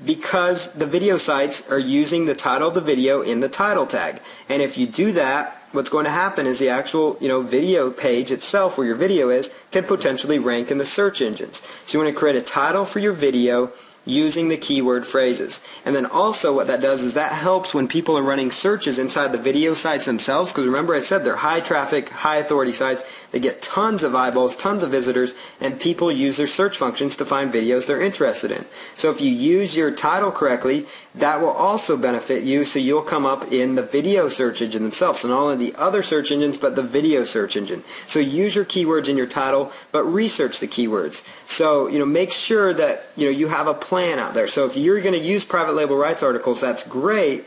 [SPEAKER 2] because the video sites are using the title of the video in the title tag. And if you do that, what's going to happen is the actual video page itself where your video is can potentially rank in the search engines. So you want to create a title for your video using the keyword phrases. And then also what that does is that helps when people are running searches inside the video sites themselves, because remember I said they're high traffic, high authority sites. They get tons of eyeballs, tons of visitors, and people use their search functions to find videos they're interested in. So if you use your title correctly, that will also benefit you, so you'll come up in the video search engine themselves. So not only the other search engines, but the video search engine. So use your keywords in your title, but research the keywords. So make sure that you have a plan out there. So if you're going to use private label rights articles, that's great.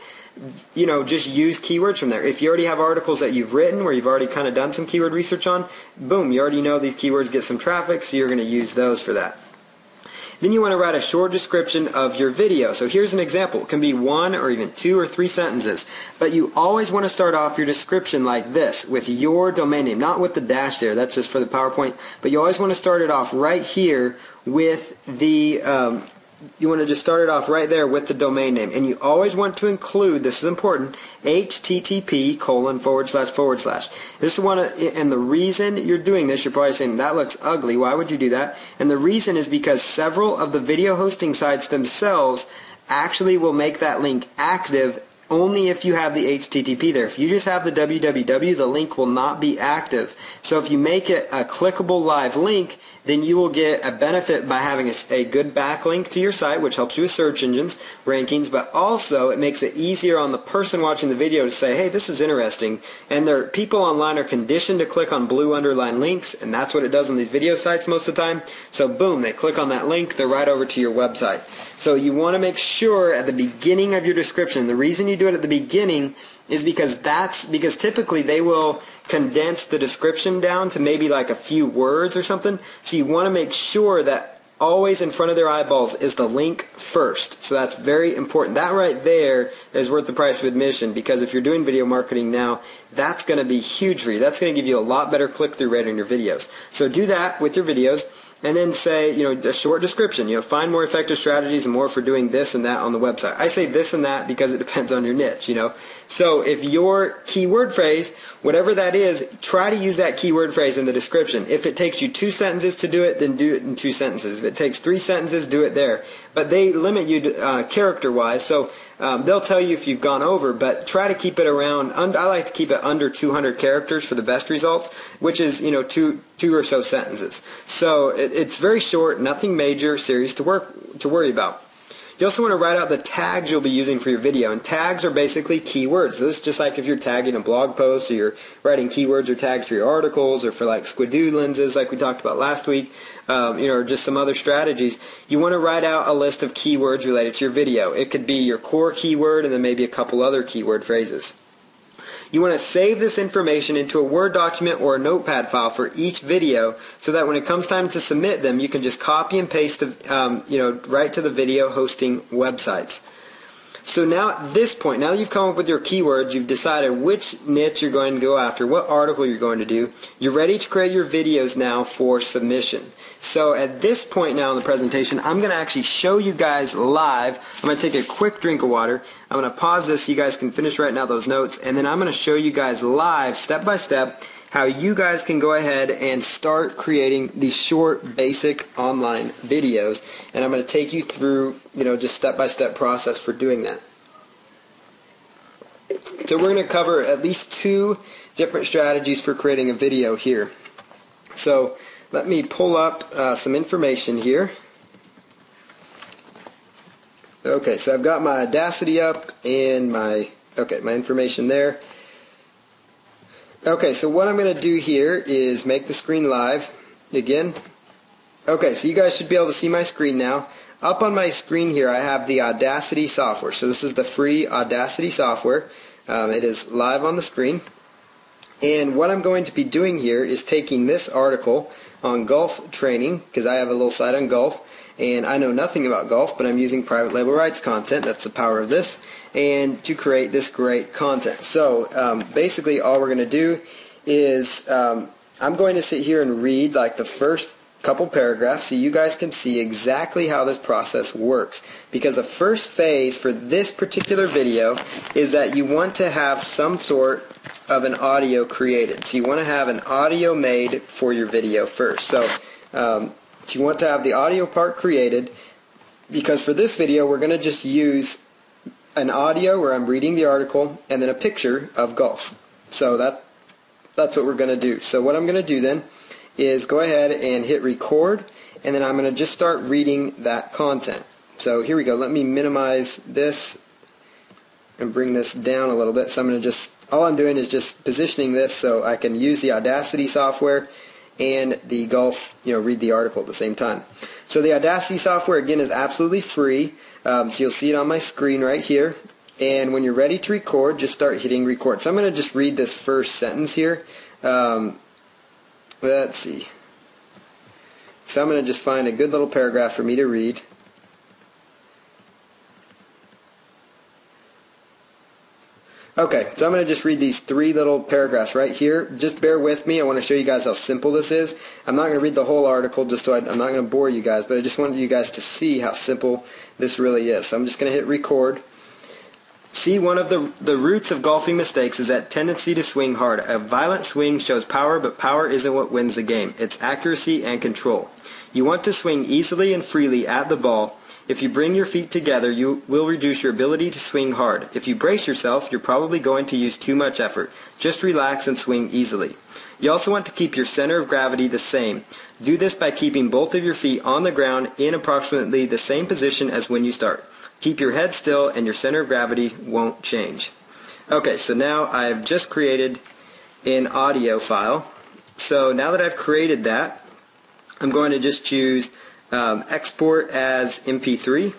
[SPEAKER 2] Just use keywords from there. If you already have articles that you've written where you've already kind of done some keyword research on, boom, you already know these keywords get some traffic, so you're going to use those for that. Then you want to write a short description of your video. So here's an example. It can be 1 or even 2 or 3 sentences. But you always want to start off your description like this, with your domain name, not with the dash there. That's just for the PowerPoint. But you always want to start it off right here with the you want to just start it off right there with the domain name. And you always want to include, this is important, http://. This is one and the reason you're doing this, you're probably saying, that looks ugly, why would you do that? And the reason is because several of the video hosting sites themselves actually will make that link active only if you have the HTTP there. If you just have the www, the link will not be active. So if you make it a clickable live link, then you will get a benefit by having a good backlink to your site, which helps you with search engines, rankings, but also it makes it easier on the person watching the video to say, hey, this is interesting. And people online are conditioned to click on blue underlined links, and that's what it does on these video sites most of the time. So boom, they click on that link, they're right over to your website. So you want to make sure at the beginning of your description, the reason you do it at the beginning is because typically they will condense the description down to maybe like a few words or something. So you want to make sure that always in front of their eyeballs is the link first. So that's very important. That right there is worth the price of admission, because if you're doing video marketing now, that's going to be huge for you. That's going to give you a lot better click-through rate on your videos. So do that with your videos. And then say, a short description. Find more effective strategies and more for doing this and that on the website. I say this and that because it depends on your niche, So if your keyword phrase, whatever that is, try to use that keyword phrase in the description. If it takes you 2 sentences to do it, then do it in 2 sentences. If it takes 3 sentences, do it there. But they limit you character-wise, so they'll tell you if you've gone over, but try to keep it around, I like to keep it under 200 characters for the best results, which is, two or so sentences. So it's very short, nothing major, serious to worry about. You also want to write out the tags you'll be using for your video, and tags are basically keywords. So this is just like if you're tagging a blog post, or you're writing keywords or tags for your articles, or for like Squidoo lenses like we talked about last week, or just some other strategies. You want to write out a list of keywords related to your video. It could be your core keyword and then maybe a couple other keyword phrases. You want to save this information into a Word document or a notepad file for each video, so that when it comes time to submit them, you can just copy and paste right to the video hosting websites. So now at this point, now that you've come up with your keywords, you've decided which niche you're going to go after, what article you're going to do, you're ready to create your videos now for submission. So at this point now in the presentation, I'm going to actually show you guys live. I'm going to take a quick drink of water. I'm going to pause this so you guys can finish writing out those notes, and then I'm going to show you guys live, step by step, how you guys can go ahead and start creating these short, basic online videos. And I'm going to take you through, just step-by-step process for doing that. So we're going to cover at least 2 different strategies for creating a video here. So let me pull up some information here. Okay, so I've got my Audacity up and my information there. Okay, so what I'm going to do here is make the screen live again. Okay, so you guys should be able to see my screen now. Up on my screen here I have the Audacity software. So this is the free Audacity software. It is live on the screen. And what I'm going to be doing here is taking this article on golf training, because I have a little site on golf, and I know nothing about golf, but I'm using private label rights content. That's the power of this, and to create this great content. So basically all we're going to do is I'm going to sit here and read like the first couple paragraphs so you guys can see exactly how this process works, because the first phase for this particular video is that you want to have some sort of an audio created. So you want to have an audio made for your video first. So you want to have the audio part created, because for this video we're going to just use an audio where I'm reading the article and then a picture of golf. So that's what we're going to do. So what I'm going to do then is go ahead and hit record, and then I'm going to just start reading that content. So here we go. Let me minimize this and bring this down a little bit. So I'm going to all I'm doing is just positioning this so I can use the Audacity software and the golf, read the article at the same time. So the Audacity software, again, is absolutely free. So you'll see it on my screen right here. And when you're ready to record, just start hitting record. So I'm going to just read this first sentence here. Let's see. So I'm going to just find a good little paragraph for me to read. Okay, so I'm going to just read these 3 little paragraphs right here. Just bear with me. I want to show you guys how simple this is. I'm not going to read the whole article just so I'm not going to bore you guys, but I just wanted you guys to see how simple this really is. So I'm just going to hit record. See, one of the roots of golfing mistakes is that tendency to swing hard. A violent swing shows power, but power isn't what wins the game. It's accuracy and control. You want to swing easily and freely at the ball. If you bring your feet together, you will reduce your ability to swing hard. If you brace yourself, you're probably going to use too much effort. Just relax and swing easily. You also want to keep your center of gravity the same. Do this by keeping both of your feet on the ground in approximately the same position as when you start. Keep your head still and your center of gravity won't change. Okay, so now I've just created an audio file. So now that I've created that, I'm going to just choose export as MP3.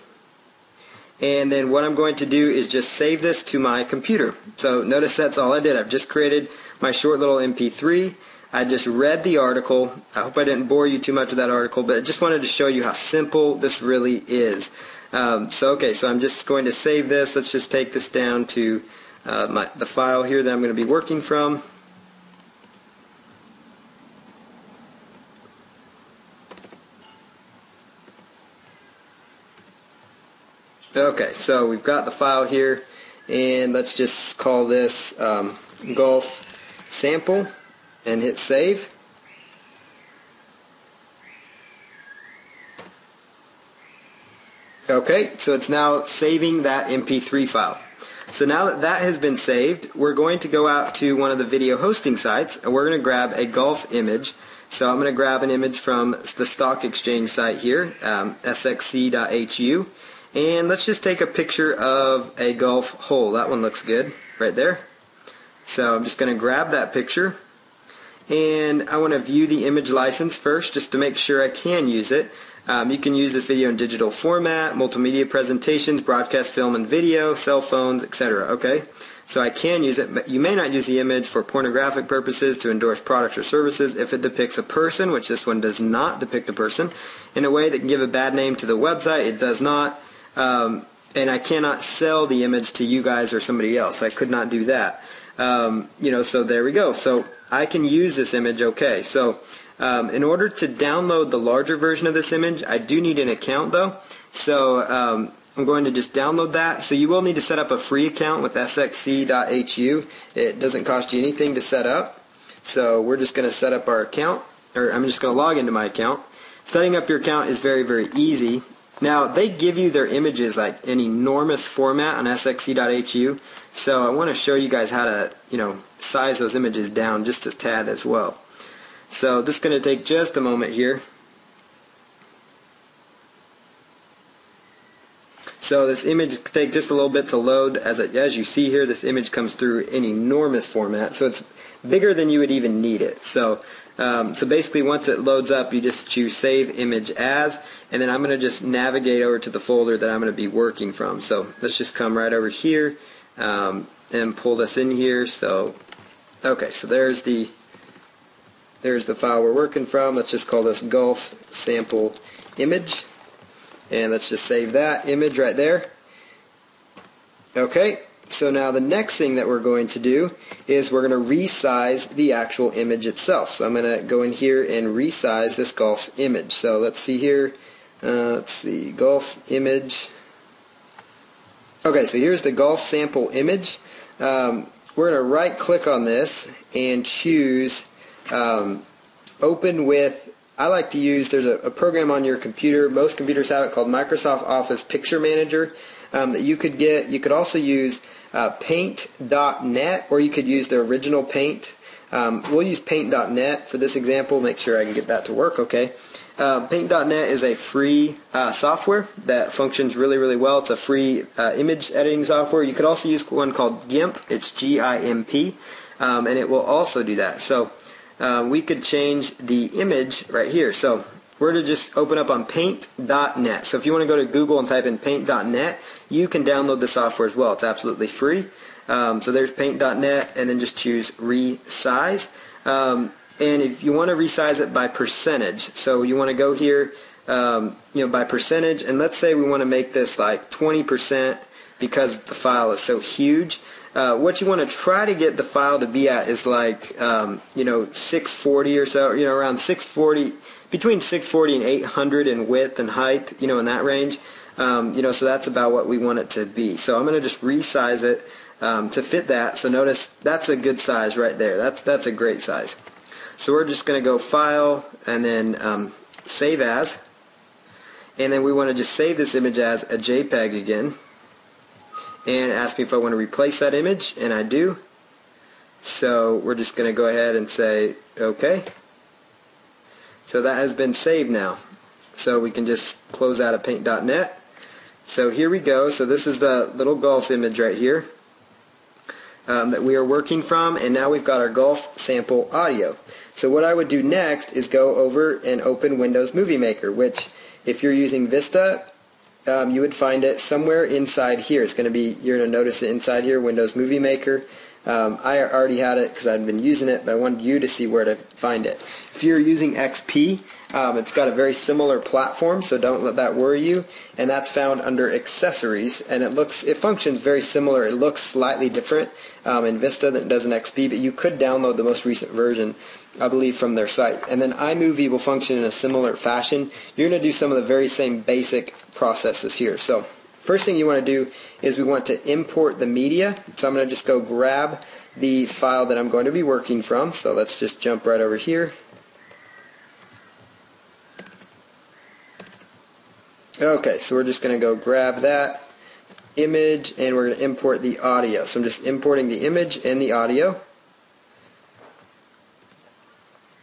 [SPEAKER 2] And then what I'm going to do is just save this to my computer. So notice that's all I did. I've just created my short little MP3. I just read the article. I hope I didn't bore you too much with that article, but I just wanted to show you how simple this really is. So I'm just going to save this. Let's just take this down to the file here that I'm going to be working from. Okay, so we've got the file here, and let's just call this golf sample and hit save. Okay, so it's now saving that MP3 file. So now that that has been saved, we're going to go out to one of the video hosting sites, and we're going to grab a golf image. So I'm going to grab an image from the stock exchange site here, sxc.hu. And let's just take a picture of a golf hole. That one looks good right there. So I'm just going to grab that picture. And I want to view the image license first just to make sure I can use it. You can use this video in digital format, multimedia presentations, broadcast film and video, cell phones, etc. Okay, so I can use it, but you may not use the image for pornographic purposes, to endorse products or services, if it depicts a person, which this one does not depict a person, in a way that can give a bad name to the website. It does not. And I cannot sell the image to you guys or somebody else. I could not do that. So there we go. So I can use this image okay. So in order to download the larger version of this image, I do need an account though. So I'm going to just download that. So you will need to set up a free account with sxc.hu. It doesn't cost you anything to set up. So we're just going to set up our account, or I'm just going to log into my account. Setting up your account is very, very easy. Now, they give you their images like an enormous format on sxc.hu, so I want to show you guys how to, size those images down just a tad as well. So this is going to take just a moment here. So this image will take just a little bit to load. As you see here, this image comes through an enormous format, so it's bigger than you would even need it. So basically once it loads up, you just choose Save Image As, and then I'm going to just navigate over to the folder that I'm going to be working from. So let's just come right over here and pull this in here. So okay, so there's the file we're working from. Let's just call this golf sample image, and let's just save that image right there. Okay. So now the next thing that we're going to do is we're going to resize the actual image itself. So I'm going to go in here and resize this golf image. So let's see here. Let's see, golf image. Okay, so here's the golf sample image. We're going to right click on this and choose open with, I like to use, there's a program on your computer, most computers have it, called Microsoft Office Picture Manager that you could get. You could also use paint.net, or you could use the original Paint. We'll use paint.net for this example. Make sure I can get that to work okay. Paint.net is a free software that functions really, really well. It's a free image editing software. You could also use one called GIMP. It's G-I-M-P, and it will also do that. So we could change the image right here. So we're to just open up on paint.net. So if you want to go to Google and type in paint.net, you can download the software as well. It's absolutely free. So there's paint.net, and then just choose resize. And if you want to resize it by percentage, so you want to go here, by percentage, and let's say we want to make this like 20% because the file is so huge. What you want to try to get the file to be at is like, 640 or so, around 640, between 640 and 800 in width and height, in that range. So that's about what we want it to be. So I'm going to just resize it to fit that. So notice that's a good size right there. That's a great size. So we're just going to go File and then Save As, and then we want to just save this image as a JPEG again, and ask me if I want to replace that image, and I do. So we're just going to go ahead and say OK. So that has been saved now. So we can just close out of paint.net. So here we go. So this is the little golf image right here that we are working from, and now we've got our golf sample audio. So what I would do next is go over and open Windows Movie Maker, which if you're using Vista, you would find it somewhere inside here. It's going to be, you're going to notice it inside here, Windows Movie Maker. I already had it because I'd been using it, but I wanted you to see where to find it. If you're using XP, it's got a very similar platform, so don't let that worry you. And that's found under accessories, and it functions very similar. It looks slightly different in Vista than it does in XP, but you could download the most recent version, I believe, from their site. And then iMovie will function in a similar fashion. You're going to do some of the very same basic processes here. So first thing you want to do is we want to import the media. So I'm going to just go grab the file that I'm going to be working from. So let's just jump right over here. Okay, so we're just going to go grab that image and we're going to import the audio. So I'm just importing the image and the audio.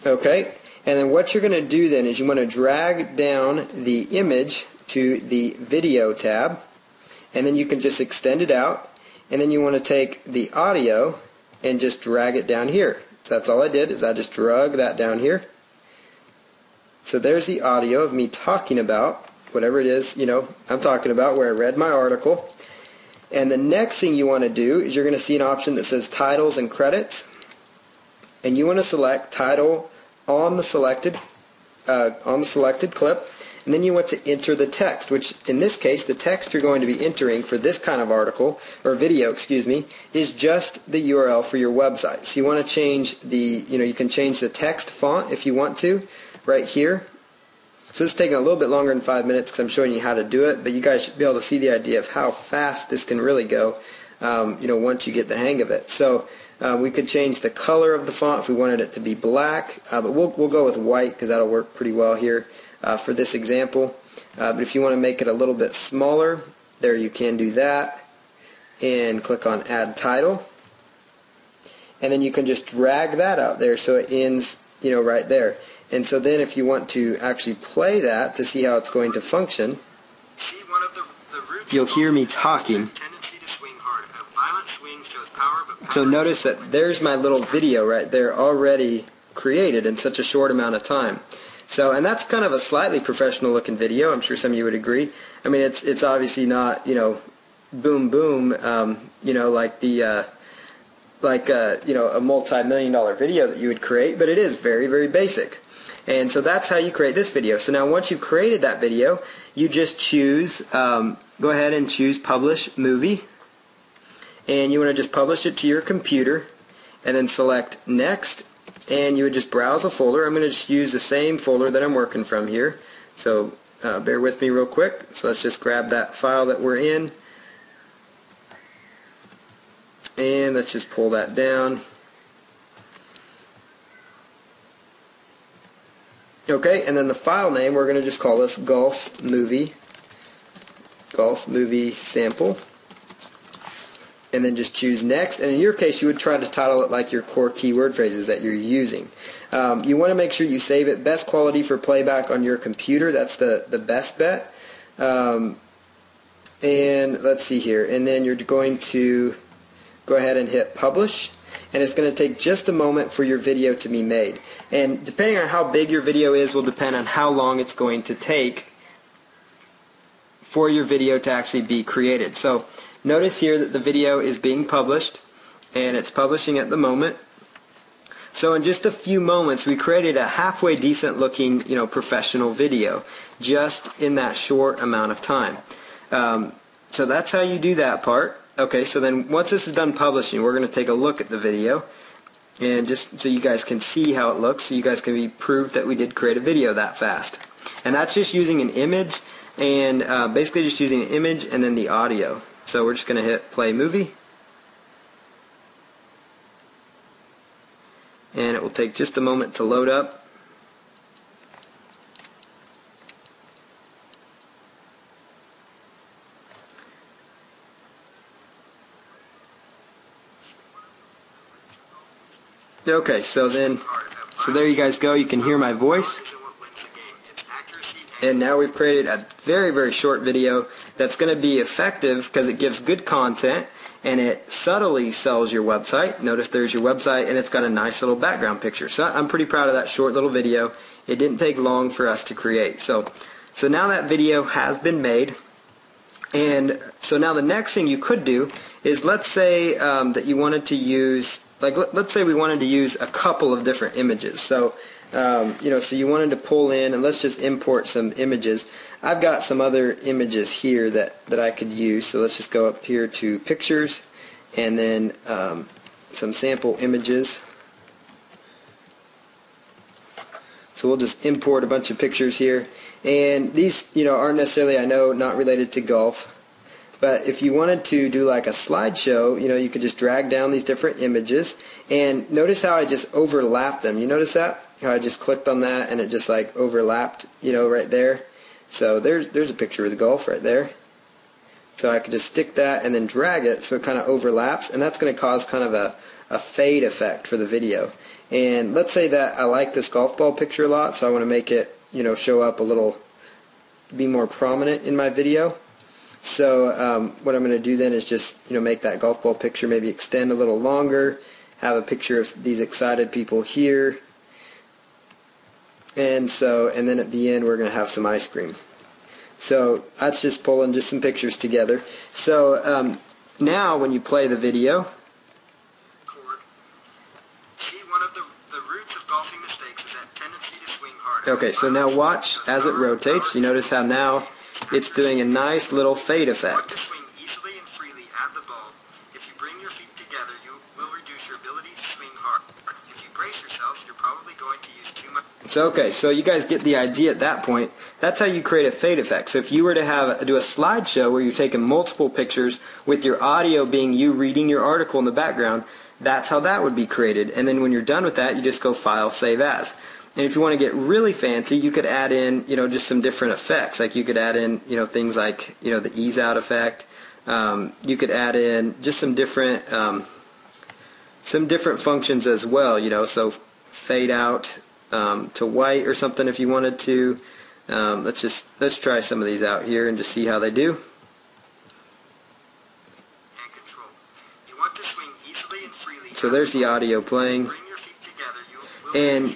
[SPEAKER 2] Okay, and then what you're going to do then is you want to drag down the image to the video tab, and then you can just extend it out, and then you want to take the audio and just drag it down here. So that's all I did, is I just drug that down here. So there's the audio of me talking about whatever it is, I'm talking about, where I read my article. And the next thing you want to do is you're going to see an option that says titles and credits, and you want to select title on the selected clip, and then you want to enter the text, which in this case the text you're going to be entering for this kind of article or video, is just the URL for your website. So you want to change the, you can change the text font if you want to right here. So this is taking a little bit longer than 5 minutes because I'm showing you how to do it, but you guys should be able to see the idea of how fast this can really go, once you get the hang of it. So we could change the color of the font if we wanted it to be black, but we'll go with white because that'll work pretty well here for this example. But if you want to make it a little bit smaller, there you can do that, and click on Add Title, and then you can just drag that out there so it ends right there. And so then if you want to actually play that to see how it's going to function, you'll hear me talking. So notice that there's my little video right there already created in such a short amount of time. So, and that's kind of a slightly professional looking video. I'm sure some of you would agree. I mean, it's obviously not, boom boom, like the a multi-million-dollar video that you would create, but it is very, very basic. And so that's how you create this video. So now once you've created that video, you just choose, go ahead and choose Publish Movie. And you want to just publish it to your computer, and then select Next, and you would just browse a folder. I'm going to just use the same folder that I'm working from here. So bear with me real quick. So let's just grab that file that we're in, and let's just pull that down. Okay, and then the file name, we're going to just call this Golf Movie Sample, and then just choose Next. And in your case, you would try to title it like your core keyword phrases that you're using. You want to make sure you save it best quality for playback on your computer. That's the best bet. And let's see here, and then you're going to go ahead and hit Publish, and it's going to take just a moment for your video to be made. And depending on how big your video is will depend on how long it's going to take for your video to actually be created. So notice here that the video is being published, and it's publishing at the moment. So in just a few moments we created a halfway decent looking professional video just in that short amount of time. So that's how you do that part. Okay, so then once this is done publishing, we're going to take a look at the video, and just so you guys can see how it looks, so you guys can be proof that we did create a video that fast. And that's just using an image, and basically just using an image and then the audio. So we're just going to hit Play Movie, and it will take just a moment to load up. Okay, so there you guys go. You can hear my voice. And now we've created a very, very short video that's going to be effective because it gives good content and it subtly sells your website. Notice there's your website, and it's got a nice little background picture. So I'm pretty proud of that short little video. It didn't take long for us to create. So now that video has been made. And so now the next thing you could do is, let's say that you wanted to use, like let's say we wanted to use a couple of different images. So so you wanted to pull in, and let's just import some images. I've got some other images here that I could use. So let's just go up here to pictures, and then some sample images. So we'll just import a bunch of pictures here, and these aren't necessarily, I know, not related to golf, but if you wanted to do like a slideshow, you could just drag down these different images, and notice how I just overlapped them. You notice that? How I just clicked on that and it just like overlapped, right there. So there's a picture of the golf right there. So I could just stick that and then drag it so it kind of overlaps, and that's going to cause kind of a fade effect for the video. And let's say that I like this golf ball picture a lot, so I want to make it show up a little, be more prominent in my video. So what I'm going to do then is just make that golf ball picture maybe extend a little longer, have a picture of these excited people here, and then at the end we're going to have some ice cream. So that's just pulling just some pictures together. So now when you play the video, okay, so now watch as it rotates. You notice how now it's doing a nice little fade effect. So okay, so you guys get the idea at that point. That's how you create a fade effect. So if you were to do a slideshow where you're taking multiple pictures with your audio being you reading your article in the background, that's how that would be created. And then when you're done with that, you just go File, Save As. And if you want to get really fancy, you could add in, just some different effects. Like you could add in, things like, the ease out effect. You could add in just some different functions as well. So fade out to white or something if you wanted to. Let's try some of these out here and just see how they do. So there's the audio playing. And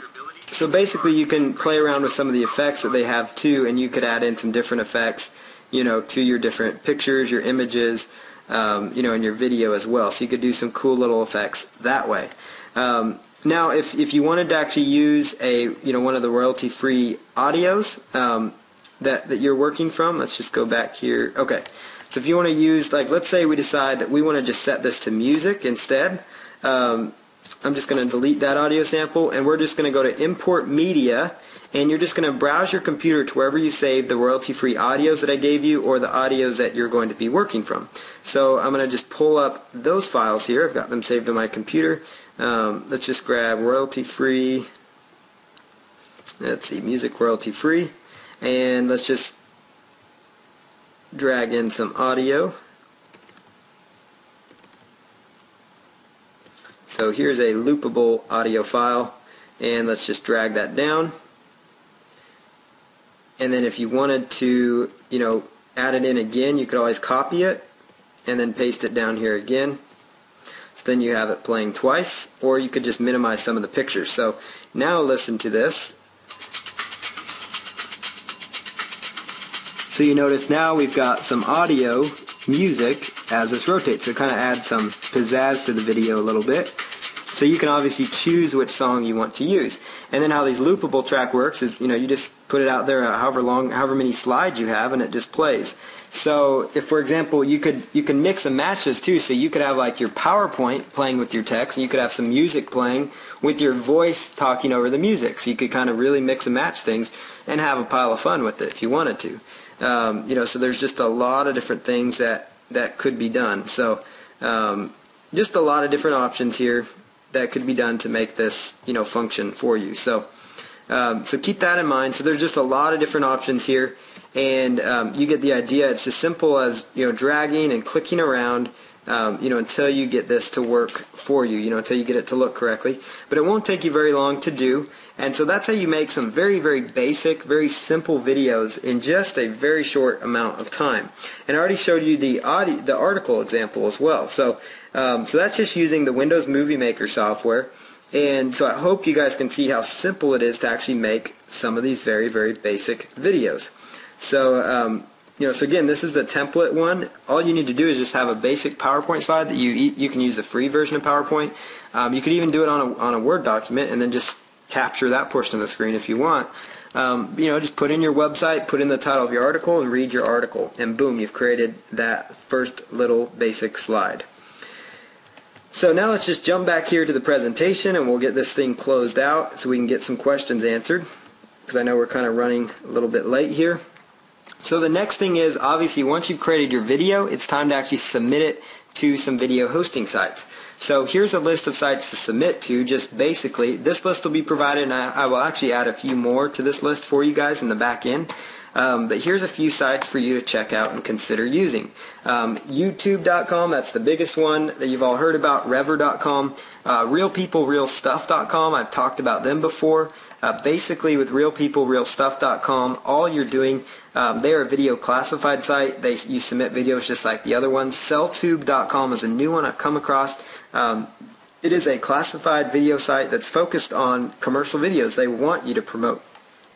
[SPEAKER 2] so basically you can play around with some of the effects that they have too, and you could add in some different effects, to your different pictures, your images, and your video as well. So you could do some cool little effects that way. Now if you wanted to actually use one of the royalty-free audios that you're working from, let's just go back here. Okay, so if you want to use, like, let's say we decide that we want to just set this to music instead. I'm just going to delete that audio sample, and we're just going to go to Import Media, and you're just going to browse your computer to wherever you saved the royalty-free audios that I gave you, or the audios that you're going to be working from. So I'm going to just pull up those files here. I've got them saved on my computer. Let's just grab royalty-free. Let's see, music royalty-free, and let's just drag in some audio. So here's a loopable audio file, and let's just drag that down. And then if you wanted to, add it in again, you could always copy it and then paste it down here again. So then you have it playing twice, or you could just minimize some of the pictures. So now listen to this. So you notice now we've got some audio music as this rotates. So it kind of adds some pizzazz to the video a little bit. So you can obviously choose which song you want to use. And then how these loopable track works is, you just put it out there however many slides you have, and it just plays. So if, for example, you can mix and match this too. So you could have like your PowerPoint playing with your text, and you could have some music playing with your voice talking over the music. So you could kind of really mix and match things and have a pile of fun with it if you wanted to. So there's just a lot of different things that could be done. So just a lot of different options here that could be done to make this function for you. So keep that in mind. So there's just a lot of different options here, and you get the idea. It's as simple as dragging and clicking around until you get this to work for you, until you get it to look correctly. But it won't take you very long to do. And so that's how you make some very, very basic, very simple videos in just a very short amount of time. And I already showed you the article example as well. So that's just using the Windows Movie Maker software. And so I hope you guys can see how simple it is to actually make some of these very, very basic videos. So So again, this is the template one. All you need to do is just have a basic PowerPoint slide that you can use the free version of PowerPoint. You could even do it on a Word document and then just capture that portion of the screen if you want. Just put in your website, put in the title of your article, and read your article, and boom, you've created that first little basic slide. So now let's just jump back here to the presentation, and we'll get this thing closed out so we can get some questions answered, because I know we're kind of running a little bit late here. So the next thing is, obviously, once you've created your video, it's time to actually submit it to some video hosting sites. So here's a list of sites to submit to. Just basically, this list will be provided, and I will actually add a few more to this list for you guys in the back end. But here's a few sites for you to check out and consider using. YouTube.com, that's the biggest one that you've all heard about. Rever.com, RealPeopleRealStuff.com, I've talked about them before. Basically, with RealPeopleRealStuff.com, all you're doing, they're a video classified site. You submit videos just like the other ones. Selltube.com is a new one I've come across. It is a classified video site that's focused on commercial videos. They want you to promote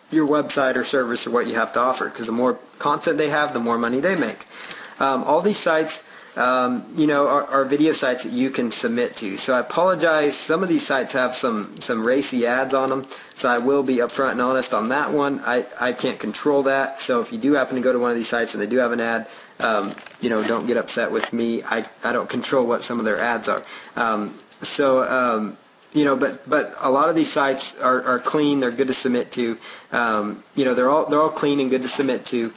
[SPEAKER 2] your website or service or what you have to offer, because the more content they have, the more money they make. All these sites are video sites that you can submit to. So I apologize, some of these sites have some racy ads on them, so I will be upfront and honest on that one. I can't control that, so if you do happen to go to one of these sites and they do have an ad, don't get upset with me. I don't control what some of their ads are. But a lot of these sites are clean. They're good to submit to. They're all clean and good to submit to.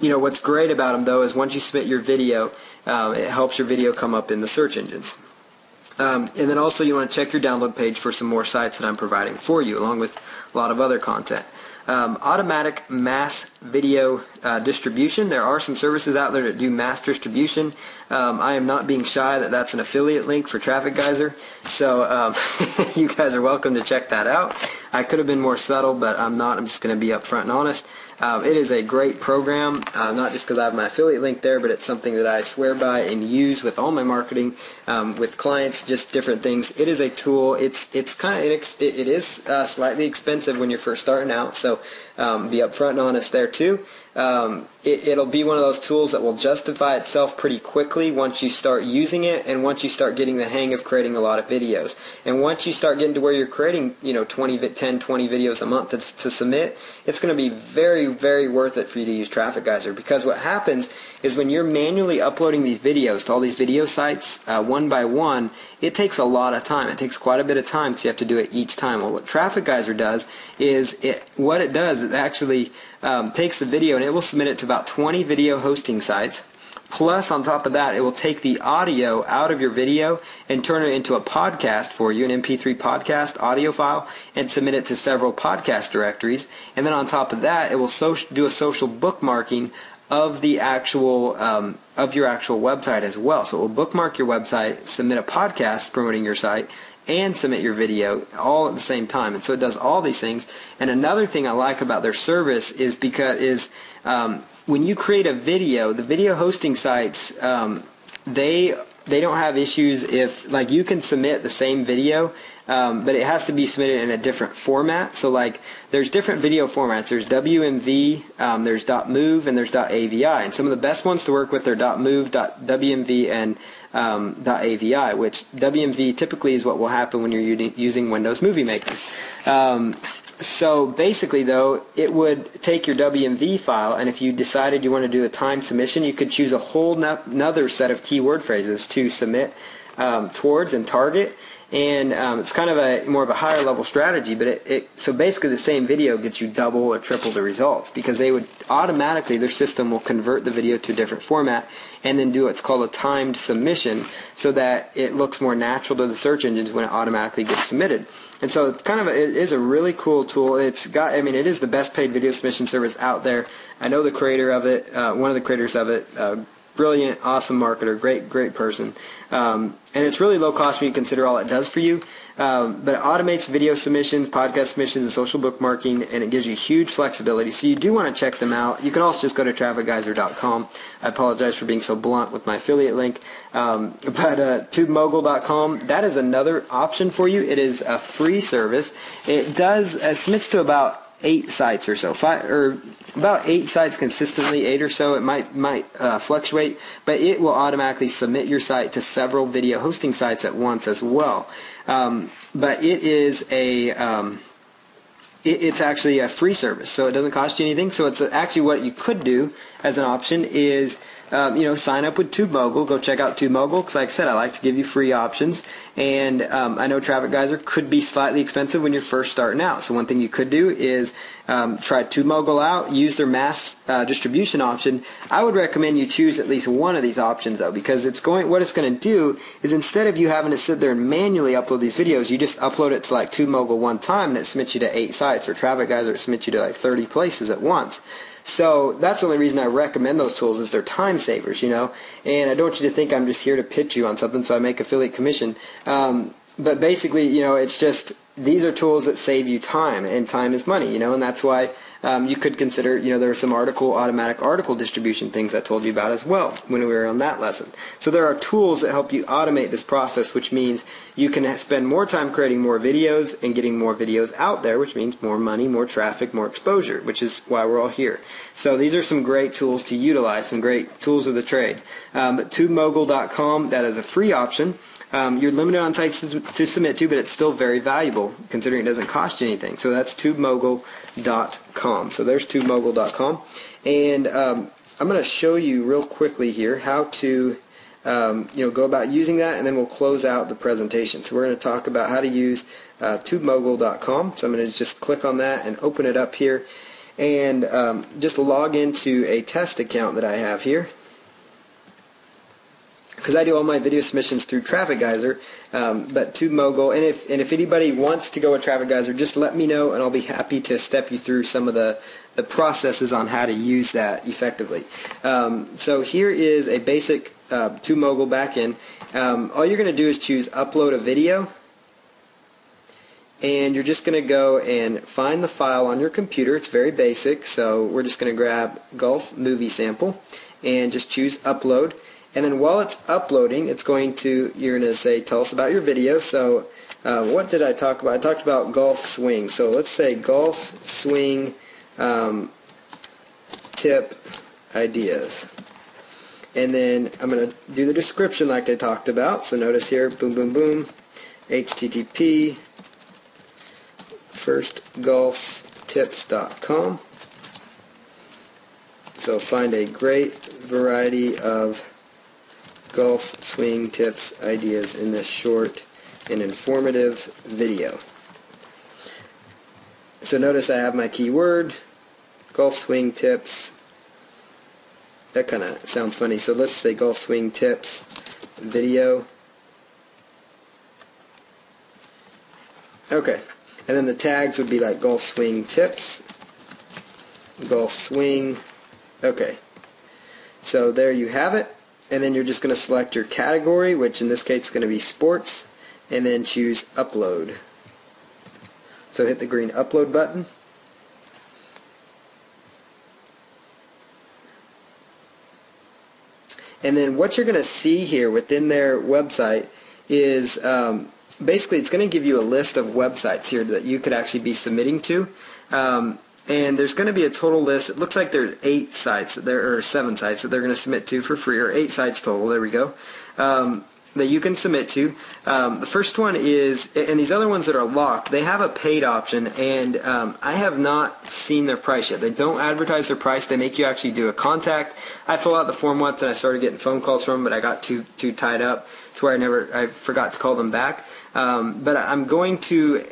[SPEAKER 2] What's great about them though is once you submit your video, it helps your video come up in the search engines. And then also you want to check your download page for some more sites that I'm providing for you, along with a lot of other content. Automatic mass video distribution. There are some services out there that do mass distribution. I am not being shy that that's an affiliate link for Traffic Geyser, so you guys are welcome to check that out. I could have been more subtle, but I'm not. I'm just going to be upfront and honest. It is a great program, not just because I have my affiliate link there, but it's something that I swear by and use with all my marketing, with clients, just different things. It is a tool. It is slightly expensive when you're first starting out, so be upfront and honest there too. It'll be one of those tools that will justify itself pretty quickly once you start using it, and once you start getting the hang of creating a lot of videos. And once you start getting to where you're creating 10, 20 videos a month to submit, it's going to be very, very worth it for you to use Traffic Geyser, because what happens is when you're manually uploading these videos to all these video sites one by one, it takes a lot of time. It takes quite a bit of time because you have to do it each time. Well, what Traffic Geyser does is it actually takes the video and it will submit it to about 20 video hosting sites. Plus, on top of that, it will take the audio out of your video and turn it into a podcast for you, an MP3 podcast audio file, and submit it to several podcast directories. And then on top of that, it will do a social bookmarking of the actual of your actual website as well. So it will bookmark your website, submit a podcast promoting your site, and submit your video all at the same time. And so it does all these things. And another thing I like about their service is when you create a video, the video hosting sites, they don't have issues if, like, you can submit the same video, but it has to be submitted in a different format. So, like, there's different video formats. There's WMV, there's .mov, and there's .avi. And some of the best ones to work with are .mov, .wmv, and .avi, which WMV typically is what will happen when you're using Windows Movie Maker. So basically, though, it would take your WMV file, and if you decided you want to do a timed submission, you could choose a whole another set of keyword phrases to submit towards and target. And it's kind of more of a higher level strategy, but so basically the same video gets you double or triple the results, because they would automatically, their system will convert the video to a different format and then do what's called a timed submission, so that it looks more natural to the search engines when it automatically gets submitted. And so it's it is a really cool tool. It is the best paid video submission service out there. I know the creator of it, one of the creators of it, brilliant, awesome marketer, great person. And it's really low cost when you consider all it does for you. But it automates video submissions, podcast submissions, and social bookmarking, and it gives you huge flexibility. So you do want to check them out. You can also just go to TrafficGeyser.com. I apologize for being so blunt with my affiliate link. But TubeMogul.com, that is another option for you. It is a free service. It submits to about 8 sites or so, about 8 sites consistently, 8 or so. It might fluctuate, but it will automatically submit your site to several video hosting sites at once as well. But it is it's actually a free service, so it doesn't cost you anything. So it's actually what you could do as an option is sign up with TubeMogul. Go check out TubeMogul because, like I said, I like to give you free options. And I know Traffic Geyser could be slightly expensive when you're first starting out. So one thing you could do is try TubeMogul out, use their mass distribution option. I would recommend you choose at least one of these options though, because what it's going to do is instead of you having to sit there and manually upload these videos, you just upload it to like TubeMogul one time and it submits you to 8 sites, or Traffic Geyser it submits you to like 30 places at once. So that's the only reason I recommend those tools is they're time savers, and I don't want you to think I'm just here to pitch you on something so I make affiliate commission. But basically, it's just these are tools that save you time, and time is money, and that's why you could consider, there are some automatic article distribution things I told you about as well when we were on that lesson. So there are tools that help you automate this process, which means you can spend more time creating more videos and getting more videos out there, which means more money, more traffic, more exposure, which is why we're all here. So these are some great tools to utilize, some great tools of the trade. But TubeMogul.com, that is a free option. You're limited on sites to submit to, but it's still very valuable considering it doesn't cost you anything. So that's TubeMogul.com. So there's TubeMogul.com. And I'm going to show you real quickly here how to go about using that, and then we'll close out the presentation. So we're going to talk about how to use TubeMogul.com. So I'm going to just click on that and open it up here, and just log into a test account that I have here, because I do all my video submissions through Traffic Geyser, but TubeMogul, and if anybody wants to go with Traffic Geyser, just let me know, and I'll be happy to step you through some of the processes on how to use that effectively. So here is a basic TubeMogul backend. All you're going to do is choose Upload a Video, and you're just going to go and find the file on your computer. It's very basic, so we're just going to grab Golf Movie Sample and just choose Upload. And then while it's uploading, you're going to say, tell us about your video. So what did I talk about? I talked about golf swing. So let's say golf swing tip ideas. And then I'm going to do the description like I talked about. So notice here, boom, boom, boom, HTTP, firstgolftips.com. So find a great variety of golf swing tips ideas in this short and informative video. So notice I have my keyword, golf swing tips. That kind of sounds funny, so let's say golf swing tips video. Okay, and then the tags would be like golf swing tips, golf swing. Okay, so there you have it. And then you're just going to select your category, which in this case is going to be sports, and then choose upload. So hit the green upload button. And then what you're going to see here within their website is basically it's going to give you a list of websites here that you could actually be submitting to. And there's going to be a total list. It looks like there's 8 sites, there are 7 sites that they're going to submit to for free, or 8 sites total. There we go. That you can submit to. The first one is, and these other ones that are locked, they have a paid option, and I have not seen their price yet. They don't advertise their price. They make you actually do a contact. I fill out the form once, and I started getting phone calls from them, but I got too tied up to where I forgot to call them back. But I'm going to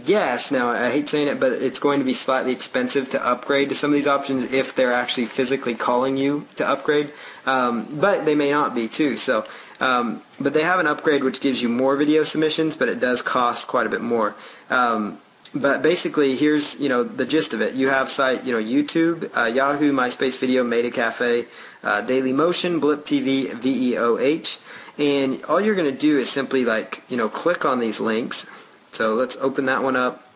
[SPEAKER 2] guess, now I hate saying it, but it's going to be slightly expensive to upgrade to some of these options if they're actually physically calling you to upgrade. But they may not be too. So, but they have an upgrade which gives you more video submissions, but it does cost quite a bit more. But basically, here's the gist of it. You have site, YouTube, Yahoo, MySpace Video, Meta Cafe, Dailymotion, Blip TV, VEOH. And all you're going to do is simply click on these links. So let's open that one up.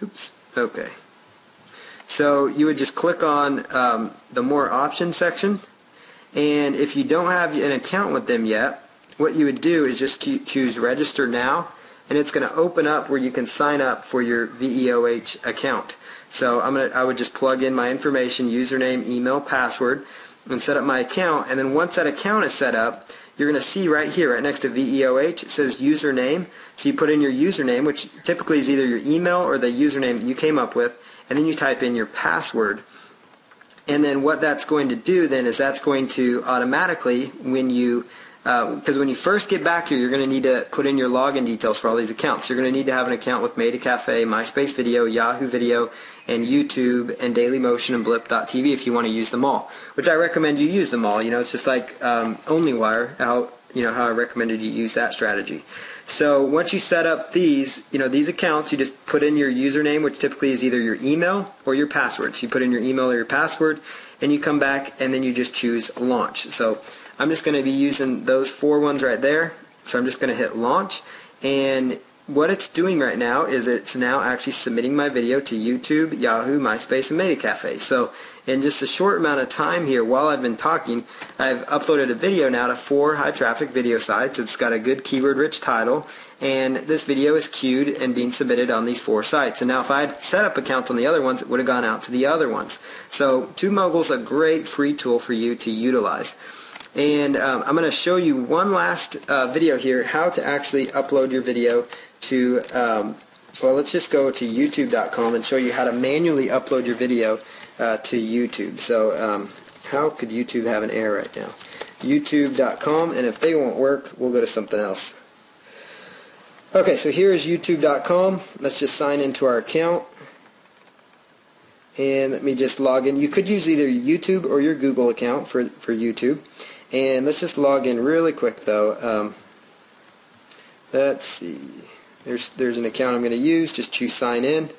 [SPEAKER 2] Oops. Okay. So you would just click on the More Options section. And if you don't have an account with them yet, what you would do is just choose Register Now. and it's going to open up where you can sign up for your VEOH account. So I would just plug in my information, username, email, password, and set up my account. And then once that account is set up, you're going to see right here, right next to VEOH, it says username. So you put in your username, which typically is either your email or the username that you came up with, and then you type in your password. And then what that's going to do then is that's going to automatically, when you because when you first get back here, you're going to need to put in your login details for all these accounts. You're going to need to have an account with MediCafe, MySpace Video, Yahoo Video, and YouTube, and Dailymotion, and Blip.tv if you want to use them all. Which I recommend you use them all. It's just like OnlyWire, how I recommended you use that strategy. So once you set up these accounts, you just put in your username, which typically is either your email or your password. So you put in your email or your password, and you come back, and then you just choose launch. So I'm just going to be using those 4 ones right there. So I'm just going to hit launch, and what it's doing right now is it's now actually submitting my video to YouTube, Yahoo, MySpace, and MediCafe. So in just a short amount of time here, while I've been talking, I've uploaded a video now to 4 high-traffic video sites. It's got a good keyword-rich title, and this video is queued and being submitted on these 4 sites. And now if I had set up accounts on the other ones, it would have gone out to the other ones. So TubeMogul is a great free tool for you to utilize. And I'm going to show you one last video here, how to actually upload your video to, well, let's just go to YouTube.com and show you how to manually upload your video to YouTube. So how could YouTube have an error right now? YouTube.com, and if they won't work, we'll go to something else. Okay, so here is YouTube.com. Let's just sign into our account. And let me just log in. You could use either YouTube or your Google account for YouTube. And let's just log in really quick though. Let's see. There's an account I'm going to use. Just choose sign in.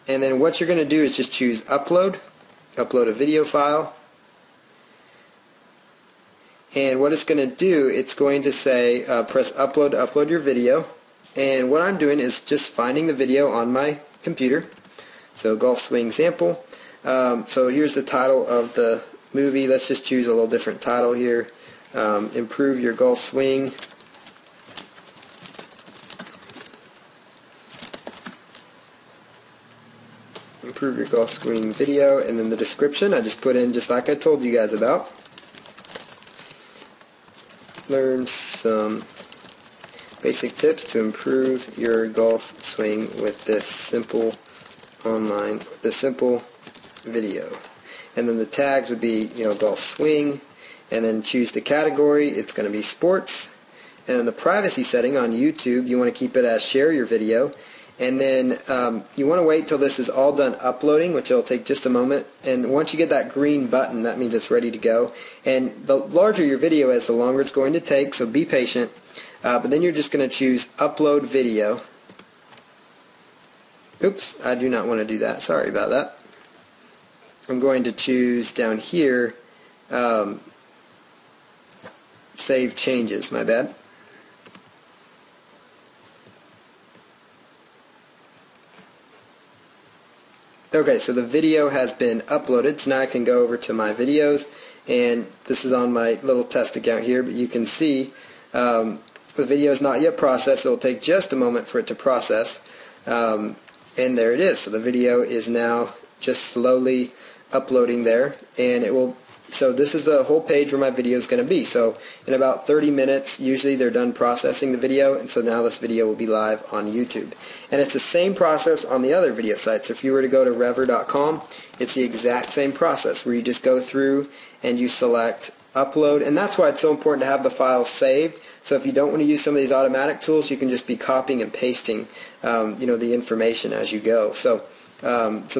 [SPEAKER 2] And then what you're going to do is just choose upload a video file. And what it's going to do, it's going to say press upload to upload your video. And what I'm doing is just finding the video on my computer. So golf swing sample. So here's the title of the movie. Let's just choose a little different title here. Improve your golf swing. Improve your golf swing video, and then the description I just put in just like I told you guys about. Learn some basic tips to improve your golf swing with this simple video. And then the tags would be, golf swing, and then choose the category. It's going to be sports. And then the privacy setting on YouTube, you want to keep it as share your video. And then you want to wait till this is all done uploading, which will take just a moment. And once you get that green button, that means it's ready to go. And the larger your video is, the longer it's going to take, so be patient. But then you're just going to choose upload video. Oops, I do not want to do that. Sorry about that. I'm going to choose down here save changes. My bad. Okay, so the video has been uploaded, so now I can go over to my videos, and this is on my little test account here, but you can see the video is not yet processed. It will take just a moment for it to process, and there it is. So the video is now just slowly uploading there, and it will. So this is the whole page where my video is going to be. So in about 30 minutes, usually they're done processing the video, and so now this video will be live on YouTube. And it's the same process on the other video sites. If you were to go to Revver.com, it's the exact same process where you just go through and you select upload, and that's why it's so important to have the files saved. So if you don't want to use some of these automatic tools, you can just be copying and pasting, the information as you go. So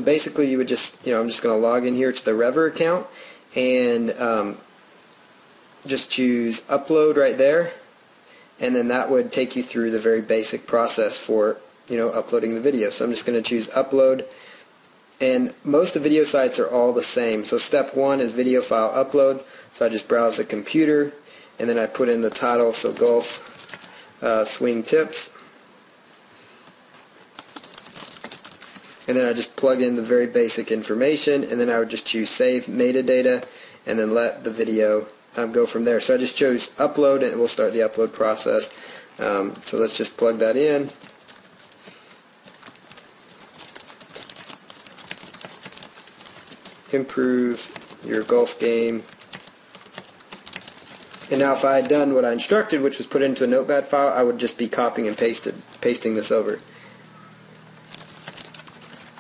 [SPEAKER 2] basically, you would just, I'm just going to log in here to the Revver account. And just choose upload right there, and then that would take you through the very basic process for uploading the video. So I'm just going to choose upload, and most of the video sites are all the same. So step 1 is video file upload. So I just browse the computer, and then I put in the title, so golf swing tips, and then I just plug in the very basic information, and then I would just choose save metadata, and then let the video go from there. So I just chose upload, and it will start the upload process. So let's just plug that in. Improve your golf game. And now if I had done what I instructed, which was put into a notepad file, I would just be copying and pasting this over.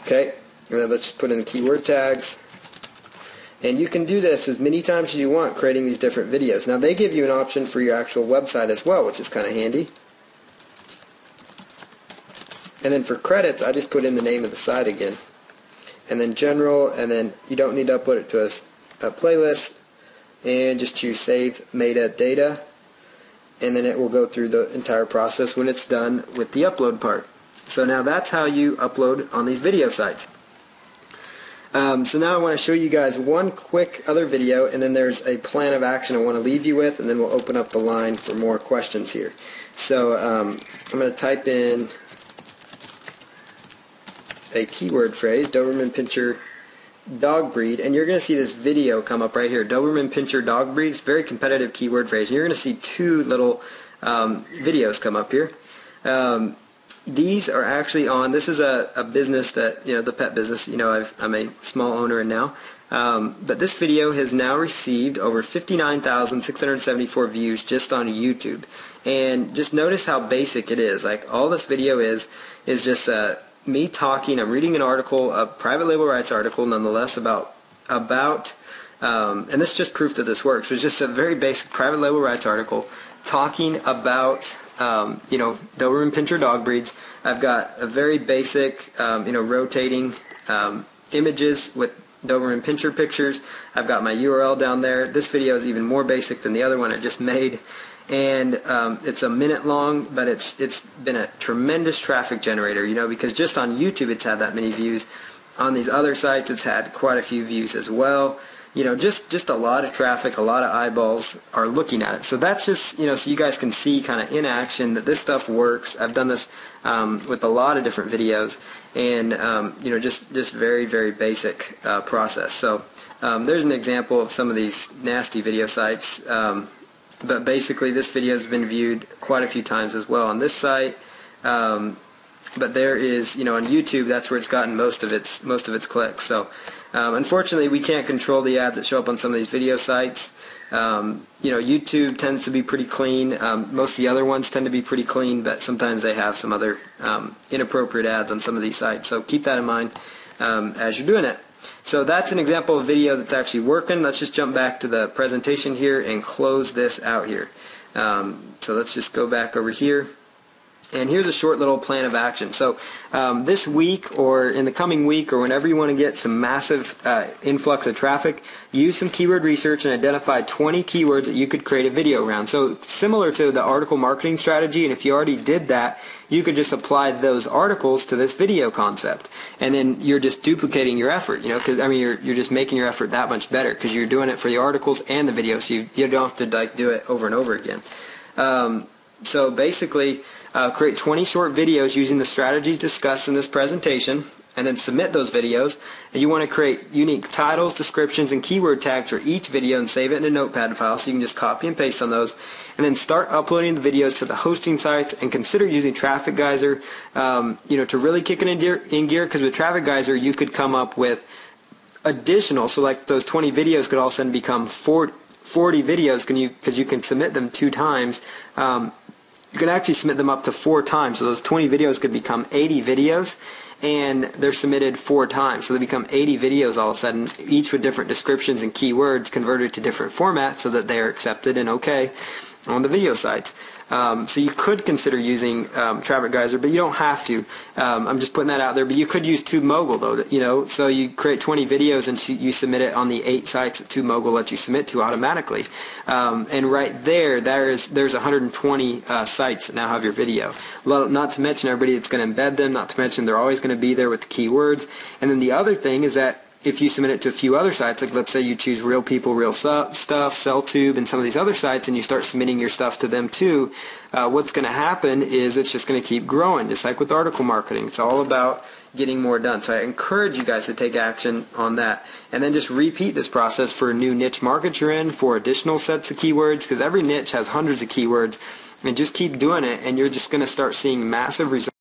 [SPEAKER 2] Okay, and then let's just put in the keyword tags. And you can do this as many times as you want, creating these different videos. Now they give you an option for your actual website as well, which is kind of handy. And then for credits, I just put in the name of the site again. And then general, and then you don't need to upload it to a playlist. And just choose save metadata. And then it will go through the entire process when it's done with the upload part. So now that's how you upload on these video sites. So now I want to show you guys one quick other video, and then there's a plan of action I want to leave you with, and then we'll open up the line for more questions here. So I'm going to type in a keyword phrase, Doberman Pinscher dog breed, and you're going to see this video come up right here, Doberman Pinscher dog breed. It's a very competitive keyword phrase, and you're going to see two little videos come up here. These are actually on, this is a business that, the pet business, I'm a small owner in now. But this video has now received over 59,674 views just on YouTube. And just notice how basic it is. Like, all this video is just me talking. I'm reading an article, a private label rights article nonetheless, about and this is just proof that this works. It's just a very basic private label rights article talking about Doberman Pinscher dog breeds. I've got a very basic, rotating images with Doberman Pinscher pictures. I've got my URL down there. This video is even more basic than the other one I just made, and it's a minute long, but it's been a tremendous traffic generator. Because just on YouTube it's had that many views. On these other sites it's had quite a few views as well. Just a lot of traffic, a lot of eyeballs are looking at it. So that's just, so you guys can see kind of in action that this stuff works. I've done this with a lot of different videos, and, just very, very basic process. So there's an example of some of these nasty video sites, but basically this video has been viewed quite a few times as well on this site. But there is, on YouTube, that's where it's gotten most of its clicks. So unfortunately, we can't control the ads that show up on some of these video sites. YouTube tends to be pretty clean. Most of the other ones tend to be pretty clean, but sometimes they have some other inappropriate ads on some of these sites. So keep that in mind as you're doing it. So that's an example of video that's actually working. Let's just jump back to the presentation here and close this out here. So let's just go back over here. And here's a short little plan of action. So this week, or in the coming week, or whenever you want to get some massive influx of traffic, use some keyword research and identify 20 keywords that you could create a video around. So similar to the article marketing strategy, and if you already did that, you could just apply those articles to this video concept. And then you're just duplicating your effort, because you're just making your effort that much better, because you're doing it for the articles and the video, so you don't have to do it over and over again. So basically, create 20 short videos using the strategies discussed in this presentation, and then submit those videos. And you want to create unique titles, descriptions, and keyword tags for each video and save it in a notepad file, so you can just copy and paste on those. And then start uploading the videos to the hosting sites, and consider using Traffic Geyser, to really kick it in gear, because with Traffic Geyser you could come up with additional, so like those 20 videos could all of a sudden become 40 videos, because you can submit them 2 times. You can actually submit them up to 4 times, so those 20 videos could become 80 videos, and they're submitted 4 times, so they become 80 videos all of a sudden, each with different descriptions and keywords converted to different formats so that they are accepted and okay on the video sites. So you could consider using Traffic Geyser, but you don't have to. I'm just putting that out there. But you could use TubeMogul, though. So you create 20 videos and you submit it on the 8 sites that TubeMogul lets you submit to automatically. And right there's 120 sites that now have your video. Not to mention everybody that's going to embed them. Not to mention they're always going to be there with the keywords. And then the other thing is that if you submit it to a few other sites, like let's say you choose Real People, Real Stuff, SellTube, and some of these other sites, and you start submitting your stuff to them too, what's going to happen is it's just going to keep growing, just like with article marketing. It's all about getting more done. So I encourage you guys to take action on that. And then just repeat this process for a new niche market you're in, for additional sets of keywords, because every niche has hundreds of keywords. And just keep doing it, and you're just going to start seeing massive results.